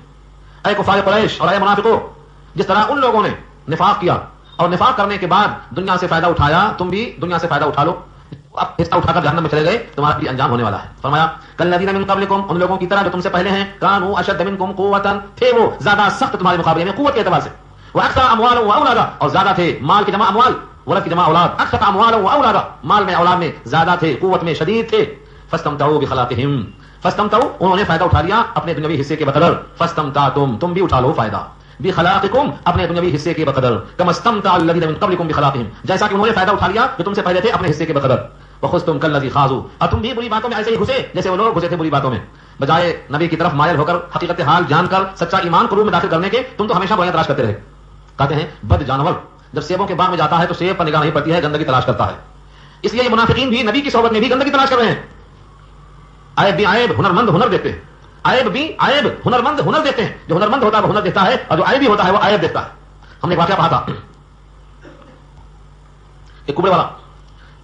اے کفار قریش اور اے منافقوں, جس طرح ان لوگوں نے نفاق کیا اور نفاق کرنے کے بعد دنیا سے فائدہ اٹھایا, تم بھی دنیا سے فائدہ اٹھا لو. اب حصہ اٹھا کر جہنم میں چلے گئے, تمہارا بھی انجام ہونے والا ہے. فرمایا کالذین من قبلکم, ان لوگوں کی طرح جو تم سے پہلے ہیں, کانوا اشد منکم قوۃ, تھے وہ زیادہ سخت تمہارے مقابلے میں قوت کے اعتبار سے. واکثر اموالا واولادا, اور زیادہ تھے مال کی جمع اموال, ولد کی جمع اولاد. اکثر اموالا واولادا, مال میں اولاد میں زیادہ تھے, قوت میں شدید تھے. فاستمتعوا بخلاقہم, فاستمتعوا, انہوں نے فائدہ اٹھا لیا اپنے دنیوی حصے کے بقدر. فاستمتعتم, تم بھی اٹھا لو فائدہ. بخلاقکم, اپنے دنیوی حصے کے بقدر. کما استمتع الذین من قبلکم بخلاقہم, جیسا کہ انہوں نے فائدہ اٹھا لیا جو تم سے پہلے تھے اپنے حصے کے بقدر. وخذتم کالذی خاضوا, اور تم بھی بری باتوں میں ایسے ہی گھسے جیسے وہ لوگ گھسے تھے بری باتوں میں. بجائے نبی کی طرف مائل ہو کر حقیقت حال جان کر سچا ایمان قلوب میں داخل کرنے کے, تم تو ہمیشہ برائیاں تلاش کرتے رہے. کہتے ہیں بد جانور جب سیبوں کے باغ میں جاتا ہے تو سیب پر نگاہ نہیں پڑتی ہے, گندگی تلاش کرتا ہے. اس لیے یہ منافقین بھی نبی کی صحبت میں بھی گندگی تلاش کر رہے ہیں. عیب بھی عیب, ہنرمند ہنر دیتے ہیں. عیب بھی عیب, ہنرمند ہنر دیتے ہیں. جو ہنرمند ہوتا ہے وہ ہنر دیتا ہے, اور جو عیبی ہوتا ہے وہ عیب دیتا ہے. ہم نے ایک واقعہ پڑھا تھا, ایک کبڑے والا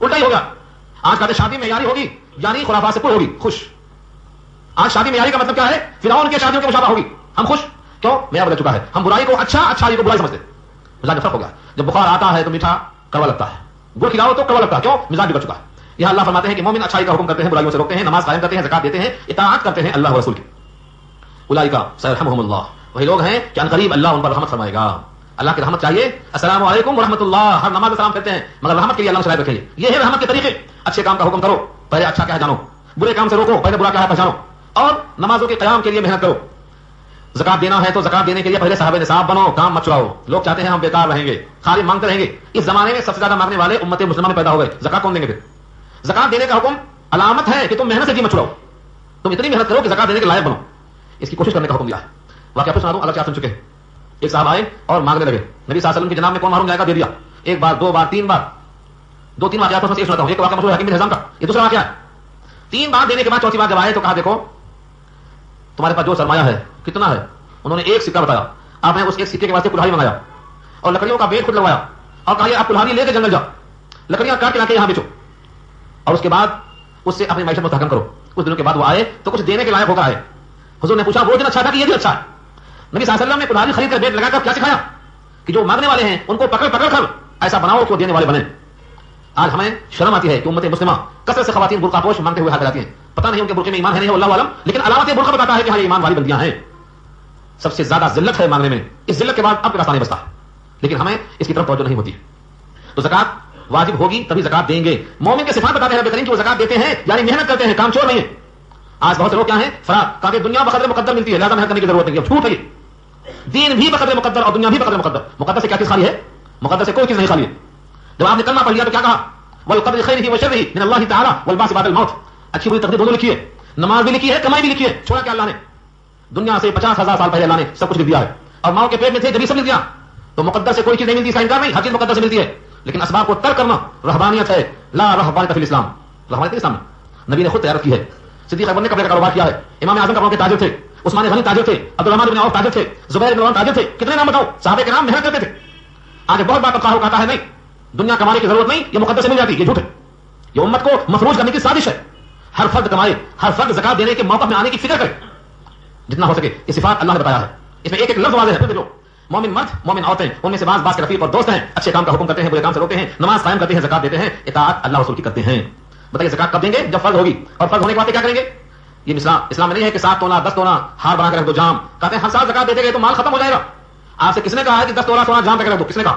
الٹا ہی ہو گیا. آج کہتے شادی معیاری ہوگی یعنی خرافات سے پر ہوگی, خوش. آج شادی معیاری کا مطلب کیا ہے؟ فرعون کے شادیوں کے مشابہ ہوگی, ہم خوش. کیوں؟ معیار بدل چکا ہے. ہم برائی کو اچھا, اچھائی کو برائی سمجھتے. مزاج میں فرق ہو گیا. جب بخار آتا ہے تو میٹھا کڑوا لگتا ہے, گڑ کھلاؤ تو کڑوا لگتا ہے. کیوں؟ مزاج بگڑ چکا ہے. یہاں اللہ فرماتے ہیں کہ مومن اچھائی کا حکم کرتے ہیں, برائیوں سے روکتے ہیں, نماز قائم کرتے ہیں, زکات دیتے ہیں, اطاعت کرتے ہیں اللہ و رسول کی. اولئک سیرحمهم اللہ, وہی لوگ ہیں کہ ان قریب اللہ ان پر رحمت فرمائے گا. اللہ کی رحمت چاہیے. السلام علیکم ورحمۃ اللہ, ہر نماز میں سلام کہتے ہیں, مگر رحمت کے لیے اللہ سے رائے رکھیے. یہ ہے رحمت کے طریقے. اچھے کام کا حکم کرو, پہلے اچھا کیا ہے جانو. برے کام سے روکو, پہلے برا کیا ہے پہچانو. اور نمازوں کے قیام کے لیے محنت کرو. زکات دینا ہے تو زکات دینے کے لیے پہلے صاحب نصاب بنو, کام مت چڑاؤ. لوگ چاہتے ہیں ہم بیکار رہیں گے, خالی مانگتے رہیں گے. اس زمانے میں سب سے زیادہ مانگنے والے امت مسلمہ میں پیدا ہو گئے. زکات کون دیں گے پھر؟ زکات دینے کا حکم علامت ہے کہ تم محنت سے جی مت چڑاؤ. تم اتنی محنت کرو کہ زکات دینے کے لائق بنو. اس کی کوشش کرنے کا حکم دیا ہے. واقعہ پوچھنا دوں, الگ کیا سن چکے ہیں. ایک صاحب آئے اور مانگنے لگے. نبی صلی اللہ علیہ وسلم کی جناب میں کون محروم جائے گا, دے دیا. ایک بار, دو بار, تین بار. دو تین واقعات میں سے ایک سناتا ہوں. ایک واقعہ مشہور حکیم بن حزام کا, یہ دوسرا واقعہ ہے. تین بار دینے کے بعد چوتھی بار جب آئے تو کہا دیکھو تمہارے پاس جو سرمایہ ہے کتنا ہے. انہوں نے ایک سکہ بتایا. آپ نے اس ایک سکے کے واسطے کلہاڑی منگایا اور لکڑیوں کا بیٹ خود لگوایا اور کہا یہ آپ کلہاڑی لے کے جنگل جاؤ, لکڑیاں کاٹ کے لا کے یہاں بیچو اور اس کے بعد اس سے اپنی معیشت مستحکم کرو. کچھ دنوں کے بعد وہ آئے تو کچھ دینے کے لائق ہو کر آئے. حضور نے پوچھا وہ دن اچھا تھا کہ یہ دن اچھا ہے؟ نبی صلی اللہ علیہ وسلم نے کلہاڑی خرید کر بیٹ لگا کر کیا سکھایا کہ جو مانگنے والے ہیں ان کو پکڑ پکڑ کر ایسا بناؤ کہ وہ دینے والے بنے. آج ہمیں شرم آتی ہے کہ امت مسلمہ کثرت سے خواتین برقع پوش مانگتے ہوئے ہاتھ جاتی ہیں. پتہ نہیں ان کے برقعے میں ایمان ہے نہیں, اللہ عالم, لیکن علامت برقع بتاتا ہے کہ ہاں یہ ایمان والی بندیاں ہیں. سب سے زیادہ ذلت ہے مانگنے میں. اس ذلت کے بعد اب راستہ نہیں بچتا, لیکن ہمیں اس کی طرف توجہ نہیں ہوتی. تو زکات واجب ہوگی تبھی زکات دیں گے. مومن کے صفات بتاتے ہیں رب کریم کہ وہ زکات دیتے ہیں یعنی محنت کرتے ہیں, کام چور نہیں ہے. آج بہت سے لوگ کیا ہیں, فراد, کہتے ہیں دنیا بقدر مقدر ملتی ہے لہذا محنت کرنے کی ضرورت نہیں ہے. جھوٹ ہے یہ. دین بھی بقدر مقدر اور دنیا بھی بقدر مقدر. مقدر سے کیا چیز خالی ہے؟ مقدر سے کوئی چیز نہیں خالی ہے. جب آپ نے کلمہ پڑھ لیا تو کیا کہا, والقدر خیرہ وشرہ من اللہ تعالی والبعث بعد الموت. اچھی بری تقدیر دونوں لکھی ہے, نماز بھی لکھی ہے, کمائی بھی لکھی ہے. چھوڑا کیا اللہ نے؟ دنیا سے 50,000 سال پہلے اللہ نے سب کچھ لکھ دیا ہے, اور ماں کے پیٹ میں تھے جبھی سب لکھ دیا. تو مقدر سے کوئی چیز نہیں ملتی, اس کا انکار نہیں, ہر چیز مقدر سے ملتی ہے, لیکن اسباب کو ترک کرنا رہبانیت ہے. لا رہبانیت فی الاسلام, رہبانیت اسلام میں نبی نے خود تیار کی ہے. صدیق اکبر نے کپڑے کا کاروبار کیا ہے, امام اعظم کپڑوں کے تاجر تھے, عثمان غنی تاجر تھے, عبدالرحمن بن عوف تاجر تھے, زبیر بن عوام تاجر تھے. کتنے نام بتاؤ, صحابہ کے نام محنت کرتے تھے. آج بہت بار طبقہ کہتا ہے نہیں دنیا کمانے کی ضرورت نہیں, یہ مقدر سے مل جاتی. یہ جھوٹ ہے, یہ امت کو مفروض کرنے کی سازش ہے. ہر فرد کمائے, ہر فرد زکات دینے کے موقع میں آنے کی فکر کرے جتنا ہو سکے. یہ صفات اللہ نے بتایا ہے, اس میں ایک ایک لفظ واضح ہے. دیکھو مومن مرد, مومن عورتیں, ان میں سے بعض کے رفیق اور دوست ہیں, اچھے کام کا حکم کرتے ہیں, برے کام سے روکتے ہیں, نماز قائم کرتے ہیں, زکات دیتے ہیں, اطاعت اللہ رسول کی کرتے ہیں. بتائیے زکات کب دیں گے؟ جب فرض ہوگی, اور فرض ہونے کے بعد کیا کریں گے؟ یہ اسلام میں نہیں ہے کہ 7 تولا 10 تولا ہار بنا کے رکھ دو جام. کہتے ہیں ہر سال زکات دیتے گئے تو مال ختم ہو جائے گا. آپ سے کس نے کہا ہے کہ 10 تولا سونا جام پہ رکھ دو؟ کس نے کہا؟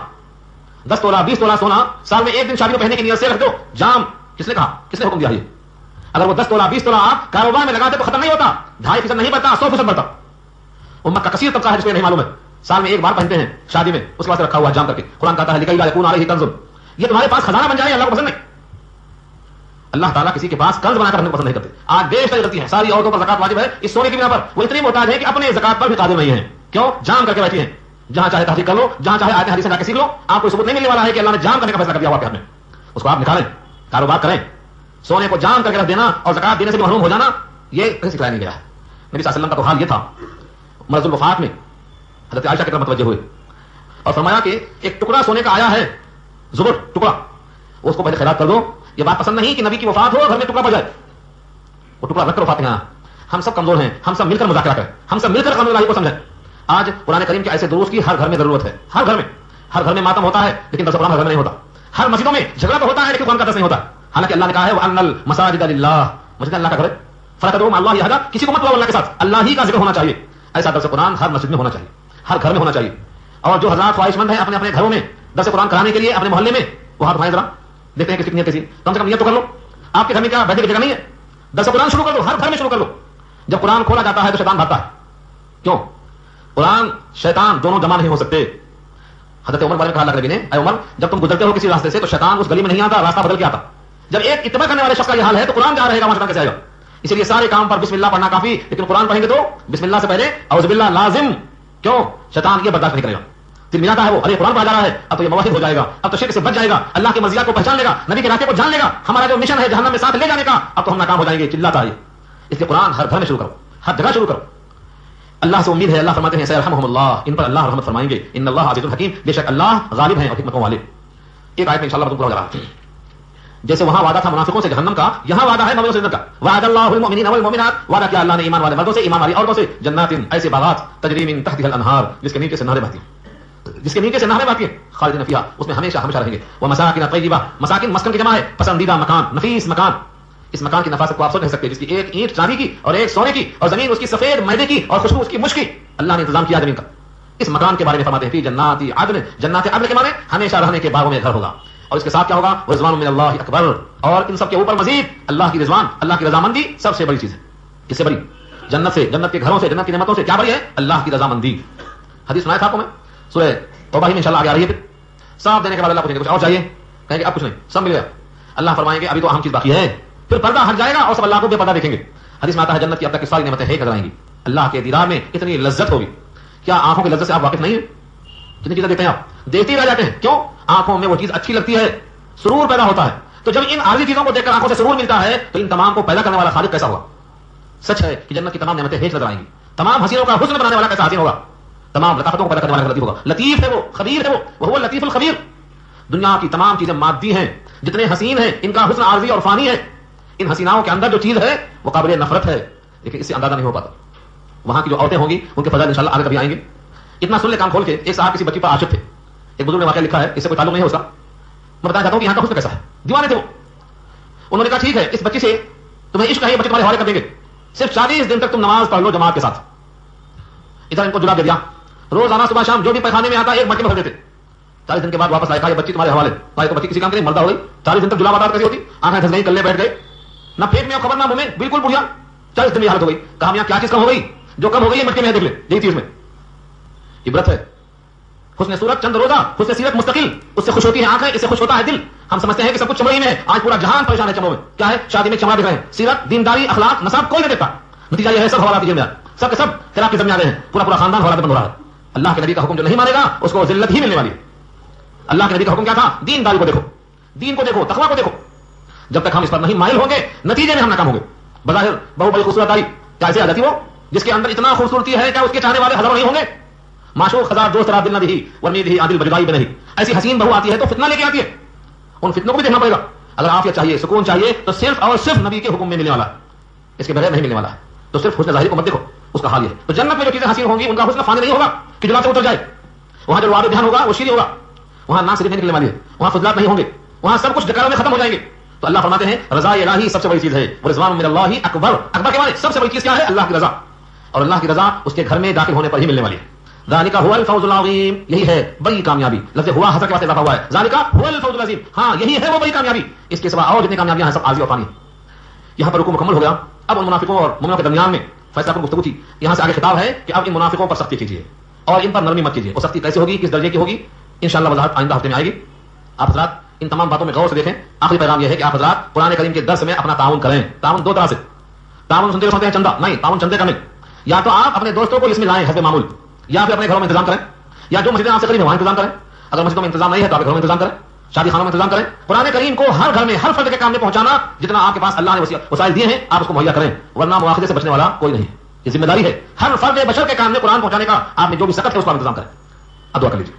10 تولا 20 تولا سونا سال میں ایک دن شادی کو پہننے کی نیت سے رکھ دو جام, کس نے کہا؟ کس نے حکم دیا؟ یہ اگر وہ 10 تولا 20 تولا آپ کاروبار میں لگاتے تو ختم نہیں ہوتا, 2.5% نہیں بڑھتا, 100% بڑھتا. امت کا کثیر طبقہ ہے جس کو نہیں معلوم ہے, سال میں ایک بار پہنتے ہیں شادی میں, اس کے واسطے رکھا ہوا جام کر کے. قرآن کہتا ہے لکی لا یکون علیہ کنز, یہ تمہارے پاس خزانہ بن جائے, اللہ کو پسند نہیں. اللہ تعالیٰ کسی کے پاس قرض بنا کر رکھنے کو پسند نہیں کرتے. آج دیش میں غلطی ہے, ساری عورتوں پر زکات واجب ہے. اس سونے کی بنا پر وہ اتنی محتاج ہے کہ اپنے زکات پر بھی قادر نہیں ہے. کیوں؟ جام کر کے بیٹھی ہیں. جہاں چاہے تحقیق کر لو, جہاں چاہے آیتیں حدیثیں جا کے سیکھ لو, آپ کو ثبوت نہیں ملنے والا ہے کہ اللہ نے جام کرنے کا فیصلہ کر دیا واقعہ میں. اس کو آپ نکالیں, کاروبار کریں. سونے کو جام کر کے رکھ دینا اور زکات دینے سے محروم ہو جانا, یہ کہیں سکھلایا نہیں گیا ہے. نبی صلی اللہ علیہ وسلم کا تو حال یہ تھا. مرض الوفات میں حضرت عائشہ کی طرف متوجہ ہوئے اور فرمایا کہ ایک ٹکڑا سونے کا آیا ہے, زبر ٹکڑا, اس کو پہلے خیرات کر دو. یہ بات پسند نہیں کہ نبی کی وفات ہو گھر میں ٹکڑا پڑ جائے. وہ ٹکڑا رکھ کر وفات یہاں. ہم سب کمزور ہیں, ہم سب مل کر مذاکرہ کریں, ہم سب مل کر قانون الہی کو سمجھیں. آج قرآن کریم کے ایسے دروس کی ہر گھر میں ضرورت ہے. ہر گھر میں ماتم ہوتا ہے لیکن درس قرآن ہر گھر میں نہیں ہوتا. ہر مسجدوں میں جھگڑا تو ہوتا ہے لیکن قرآن کا درس نہیں ہوتا. حالانکہ اللہ نے کہا ہے وَأَنَّ الْمَسَاجِدَ لِلَّهِ, مسجد اللہ کا گھر ہے. فَلَا تَدْعُوا مَعَ اللَّهِ أَحَدًا, کسی کو مت بلاؤ اللہ کے ساتھ, اللہ ہی کا ذکر ہونا چاہیے. ایسا درس قرآن ہر مسجد میں ہونا چاہیے, ہر گھر میں ہونا چاہیے. اور جو حضرات خواہش مند ہیں اپنے اپنے گھروں میں درس قرآن کرانے کے لیے اپنے محلے میں, وہ ہاتھ اٹھائیں ذرا, دیکھتے ہیں کس کی نیت کیسی. کم سے کم نیت تو کر لو. آپ کے گھر میں کیا بیٹھنے کی جگہ نہیں ہے؟ درس قرآن شروع کر دو, ہر گھر میں شروع کر لو. جب قرآن کھولا جاتا ہے تو شیطان بھاگتا ہے. کیوں؟ قرآن شیطان دونوں جمع نہیں ہو سکتے. حضرت عمر بارے میں کہا اللہ نبی نے, اے عمر جب تم گزرتے ہو کسی راستے سے تو شیطان اس گلی میں نہیں آتا, راستہ بدل کے آتا. جب ایک اتباع کرنے والے شخص کا یہ حال ہے تو قرآن جہاں رہے گا وہاں شیطان کیسے آئے گا؟ اسی لیے سارے کام پر بسم اللہ پڑھنا کافی, لیکن قرآن پڑھیں گے تو بسم اللہ سے پہلے اعوذ باللہ لازم. کیوں؟ شیطان یہ برداشت نہیں کرے گا. دل میں جاتا ہے وہ, ارے قرآن پڑھا جا رہا ہے, اب تو یہ موحد ہو جائے گا, اب تو شرک سے بچ جائے گا, اللہ کے مزیات کو پہچان لے گا, نبی کے راستے کو جان لے گا, ہمارا جو مشن ہے جہنم میں ساتھ لے جانے کا, اب تو ہم ناکام ہو جائیں گے, چلاتا ہے. اس لیے قرآن ہر گھر میں شروع کرو, ہر جگہ شروع کرو. اللہ سے امید ہے, اللہ فرماتے ہیں سیرحمہم اللہ, ان پر اللہ رحمت فرمائیں گے. ان اللہ عزیز الحکیم, بے شک اللہ غالب ہیں اور حکمتوں والے. ایک آیت میں انشاءاللہ تم کو لگا جیسے وہاں وعدہ تھا منافقوں سے جہنم کا، یہاں وعدہ ہے مومنوں سے جنت کا. وعد اللہ المؤمنین والمؤمنات، وعدہ کیا اللہ نے ایمان والے مردوں سے ایمان والی عورتوں سے، جنات ایسے باغات تجری من تحتها الانہار، جس کے نیچے سے نہریں بہتی ہیں، جس کے نیچے سے نہریں بہتی ہیں، خالدین فیہا، اس میں ہمیشہ ہمیشہ رہیں گے. ومساکن طیبہ، مساکن مسکن کی جمع ہے، پسندیدہ مکان، نفیس مکان. اس مکان کی نفاست کو آپ سوچ نہیں سکتے، جس کی ایک اینٹ چاندی کی اور ایک سونے کی، اور زمین اس کی سفید میدے کی اور خوشبو اس کی مشک کی. اللہ نے انتظام کیا زمین کا. اس مکان کے بارے میں فرماتے ہیں فی جنات عدن، جنات عدن کے معنی ہمیشہ رہنے کے باغوں میں گھر ہوگا. اور اس کے ساتھ کیا ہوگا؟ رضوان من اللہ اکبر، اور ان سب کے اوپر مزید اللہ کی رضوان، اللہ کی رضامندی سب سے بڑی چیز ہے. اس سے بڑی جنت سے، جنت کے گھروں سے، جنت کی نعمتوں سے کیا بڑی ہے؟ اللہ کی رضامندی. حدیث سنایا تھا آپ کو میں سورہ توبہ ہی میں انشاءاللہ آگے آ رہی ہے. پھر صاف دینے کے بعد اللہ پوچھیں گے کچھ اور چاہیے؟ کہیں گے اب کچھ نہیں، سب مل گیا. اللہ فرمائیں گے ابھی تو اہم چیز باقی ہے. پھر پردہ ہٹ جائے گا اور سب اللہ کو بے پردہ دیکھیں گے. حدیث میں آتا ہے جنت کی اب تک کی ساری نعمتیں ایک نظر آئیں گی. اللہ کے دیدار میں اتنی لذت ہوگی. کیا آنکھوں کی لذت سے آپ واقف نہیں ہیں؟ کتنی چیزیں دیکھتے ہیں آپ، دیکھتے ہی رہ جاتے ہیں. کیوں؟ آنکھوں میں وہ چیز اچھی لگتی ہے، سرور پیدا ہوتا ہے. تو جب ان عارضی چیزوں کو دیکھ کر آنکھوں سے سرور ملتا ہے تو ان تمام کو پیدا کرنے والا خالق کیسا ہوگا؟ سچ ہے کہ جنت کی تمام نعمتیں ایک نظر آئیں گی. تمام حسینوں کا حسن بنانے والا کیسا حسین ہوگا؟ تمام لطافتوں کو پیدا کرنے والا لطیف ہوگا. لطیف ہے وہ، خبیر ہے وہ لطیف الخبیر. دنیا کی تمام چیزیں مادی ہیں، جتنے حسین ہیں ان کا حسن عارضی اور فانی ہے. ان حسیناؤں کے اندر جو چیز ہے وہ قابل نفرت ہے، لیکن اس سے اندازہ نہیں ہو پاتا. وہاں کی جو عورتیں ہوں گی ان کے فضائل انشاءاللہ آگے کبھی آئیں گے. اتنا سن لے کام کھول کے. ایک صاحب کسی بچی پر عاشق تھے. ایک بزرگ نے واقعہ لکھا ہے، اس سے کوئی تعلق نہیں ہے اس کا، میں بتانا چاہتا ہوں کہ یہاں کا حسن کیسا ہے. دیوانے تھے وہ. انہوں نے کہا ٹھیک ہے اس بچی سے تمہیں عشق ہے، بچی تمہارے حوالے کر دیں گے، صرف 40 دن تک تم نماز پڑھ لو جماعت کے ساتھ. ادھر ان کو جواب دے دیا. روزانہ صبح شام جو بھی پیخانے میں آتا ایک مٹکے میں بھر دیتے. 40 دن کے بعد واپس لائے، کہا یہ بچی تمہارے حوالے. کہا تو بچی کسی کام کے نہیں، مردہ ہو گئی. 40 دن تک جلاب آتا کیسی ہوتی، آنکھیں دھس گئی، کلے بیٹھ گئے، نہ پیٹ میں خبر نہ منہ میں، بالکل بڑھیا. 40 دن میں حالت ہو گئی. کہا میاں کیا چیز کم ہو گئی؟ جو کم ہو گئی ہے مٹکے میں دیکھ لے. یہی چیز میں عبرت ہے. حسن صورت چند روزہ، حسن سیرت مستقل، اس سے خوش ہوتی ہے آنکھیں، اس سے خوش ہوتا ہے دل. ہم سمجھتے ہیں کہ سب کچھ چمڑی میں ہے. آج پورا جہان پریشان ہے چمڑوں میں. کیا ہے؟ شادی میں چمڑا دکھ رہے ہیں. سیرت، دینداری، اخلاق، نسب کوئی نہیں دیکھتا. نتیجہ یہ ہے سب حوالات میں سب کے سب خلاف کے زمین آ رہے ہیں. پورا خاندان حوالات بند ہو رہا ہے. اللہ کے نبی کا حکم جو نہیں مانے گا اس کو ذلت ہی ملنے والی ہے. اللہ کے نبی کا حکم کیا تھا؟ دینداری کو دیکھو، دین کو دیکھو، تقویٰ کو دیکھو. جب تک ہم اس پر نہیں مائل ہوں گے نتیجے میں ہم ناکام ہوں گے. بظاہر بہو بڑی خوبصورت آئی، کیا ایسے آ جاتی وہ جس کے اندر اتنا خوبصورتی ہے کیا اس کے چاہنے والے ہزاروں نہیں ہوں گے؟ معشوق ہزار دوست رات دل نہ دی ورنید ہی عادل بجدائی بنہی. ایسی حسین بہو آتی ہے تو فتنہ لے کے آتی ہے. ان فتنوں کو بھی دیکھنا پڑے گا. اگر عافیت چاہیے، سکون چاہیے تو صرف اور صرف نبی کے حکم میں ملنے والا ہے، اس کے بغیر نہیں ملنے والا ہے. تو صرف حسن ظاہری کو مت دیکھو، اس کا حال یہ ہے. تو جنت میں جو چیزیں حسین ہوں گی ان کا حسن فانی نہیں ہوگا کہ جلا سے اتر جائے. وہاں جو رواب دھیان ہوگا وہ شیریں ہوگا. وہاں نہ صرف نکلنے والی ہے، وہاں فضلات نہیں ہوں گے، وہاں سب کچھ ڈکاروں میں ختم ہو جائیں گے. تو اللہ فرماتے ہیں رضا الہی سب سے بڑی چیز ہے. رضوان من اللہ اکبر. اکبر کے معنی سب سے بڑی چیز کیا ہے؟ اللہ کی رضا. اور اللہ کی رضا اس کے گھر میں داخل ہونے پر ہی ملنے والی ہے. ذالک هو الفوز العظیم. یہی ہے بڑی کامیابی. لفظ ہوا حسر کے واسطے اضافہ ہوا ہے. ذالک هو الفوز العظیم. ہاں یہی ہے وہ بڑی کامیابی. اس کے سوا اور جتنی کامیابیاں ہیں سب عارضی اور فانی. یہاں پر رکوع مکمل ہو گیا. اب ان منافقوں اور مومنوں کے درمیان میں فیصلہ پر گفتگو تھی. یہاں سے آگے خطاب ہے کہ اب ان منافقوں پر سختی کیجیے اور ان پر نرمی مت کیجیے. اور سختی کیسے ہوگی، کس درجے کی ہوگی، انشاءاللہ وضاحت آئندہ ہفتے میں آئے گی. آپ حضرات ان تمام باتوں میں غور سے دیکھیں. آخری پیغام یہ ہے کہ آپ حضرات قرآن کریم کے درس میں اپنا تعاون کریں. تعاون دو طرح سے. تعاون سنتے ہیں چندہ نہیں، تعاون چندے کا نہیں. یا تو آپ اپنے دوستوں کو اس میں لائیں حسب معمول، یا پھر اپنے گھروں میں انتظام کریں، یا جو مسجدیں آپ سے قریب ہیں وہاں انتظام کریں. اگر مسجدوں میں انتظام نہیں ہے تو آپ گھروں میں انتظام کریں، شادی خانوں میں انتظام کریں. قرآن کریم کو ہر گھر میں ہر فرد کے کام میں پہنچانا جتنا آپ کے پاس اللہ نے وسائل دیے ہیں آپ اس کو مہیا کریں، ورنہ مواخذے سے بچنے والا کوئی نہیں. یہ ذمہ داری ہے ہر فرد بشر کے کام میں قرآن پہنچانے کا. آپ نے جو بھی سکت ہے اس کا انتظام کریں. اب دعا کر لیجیے.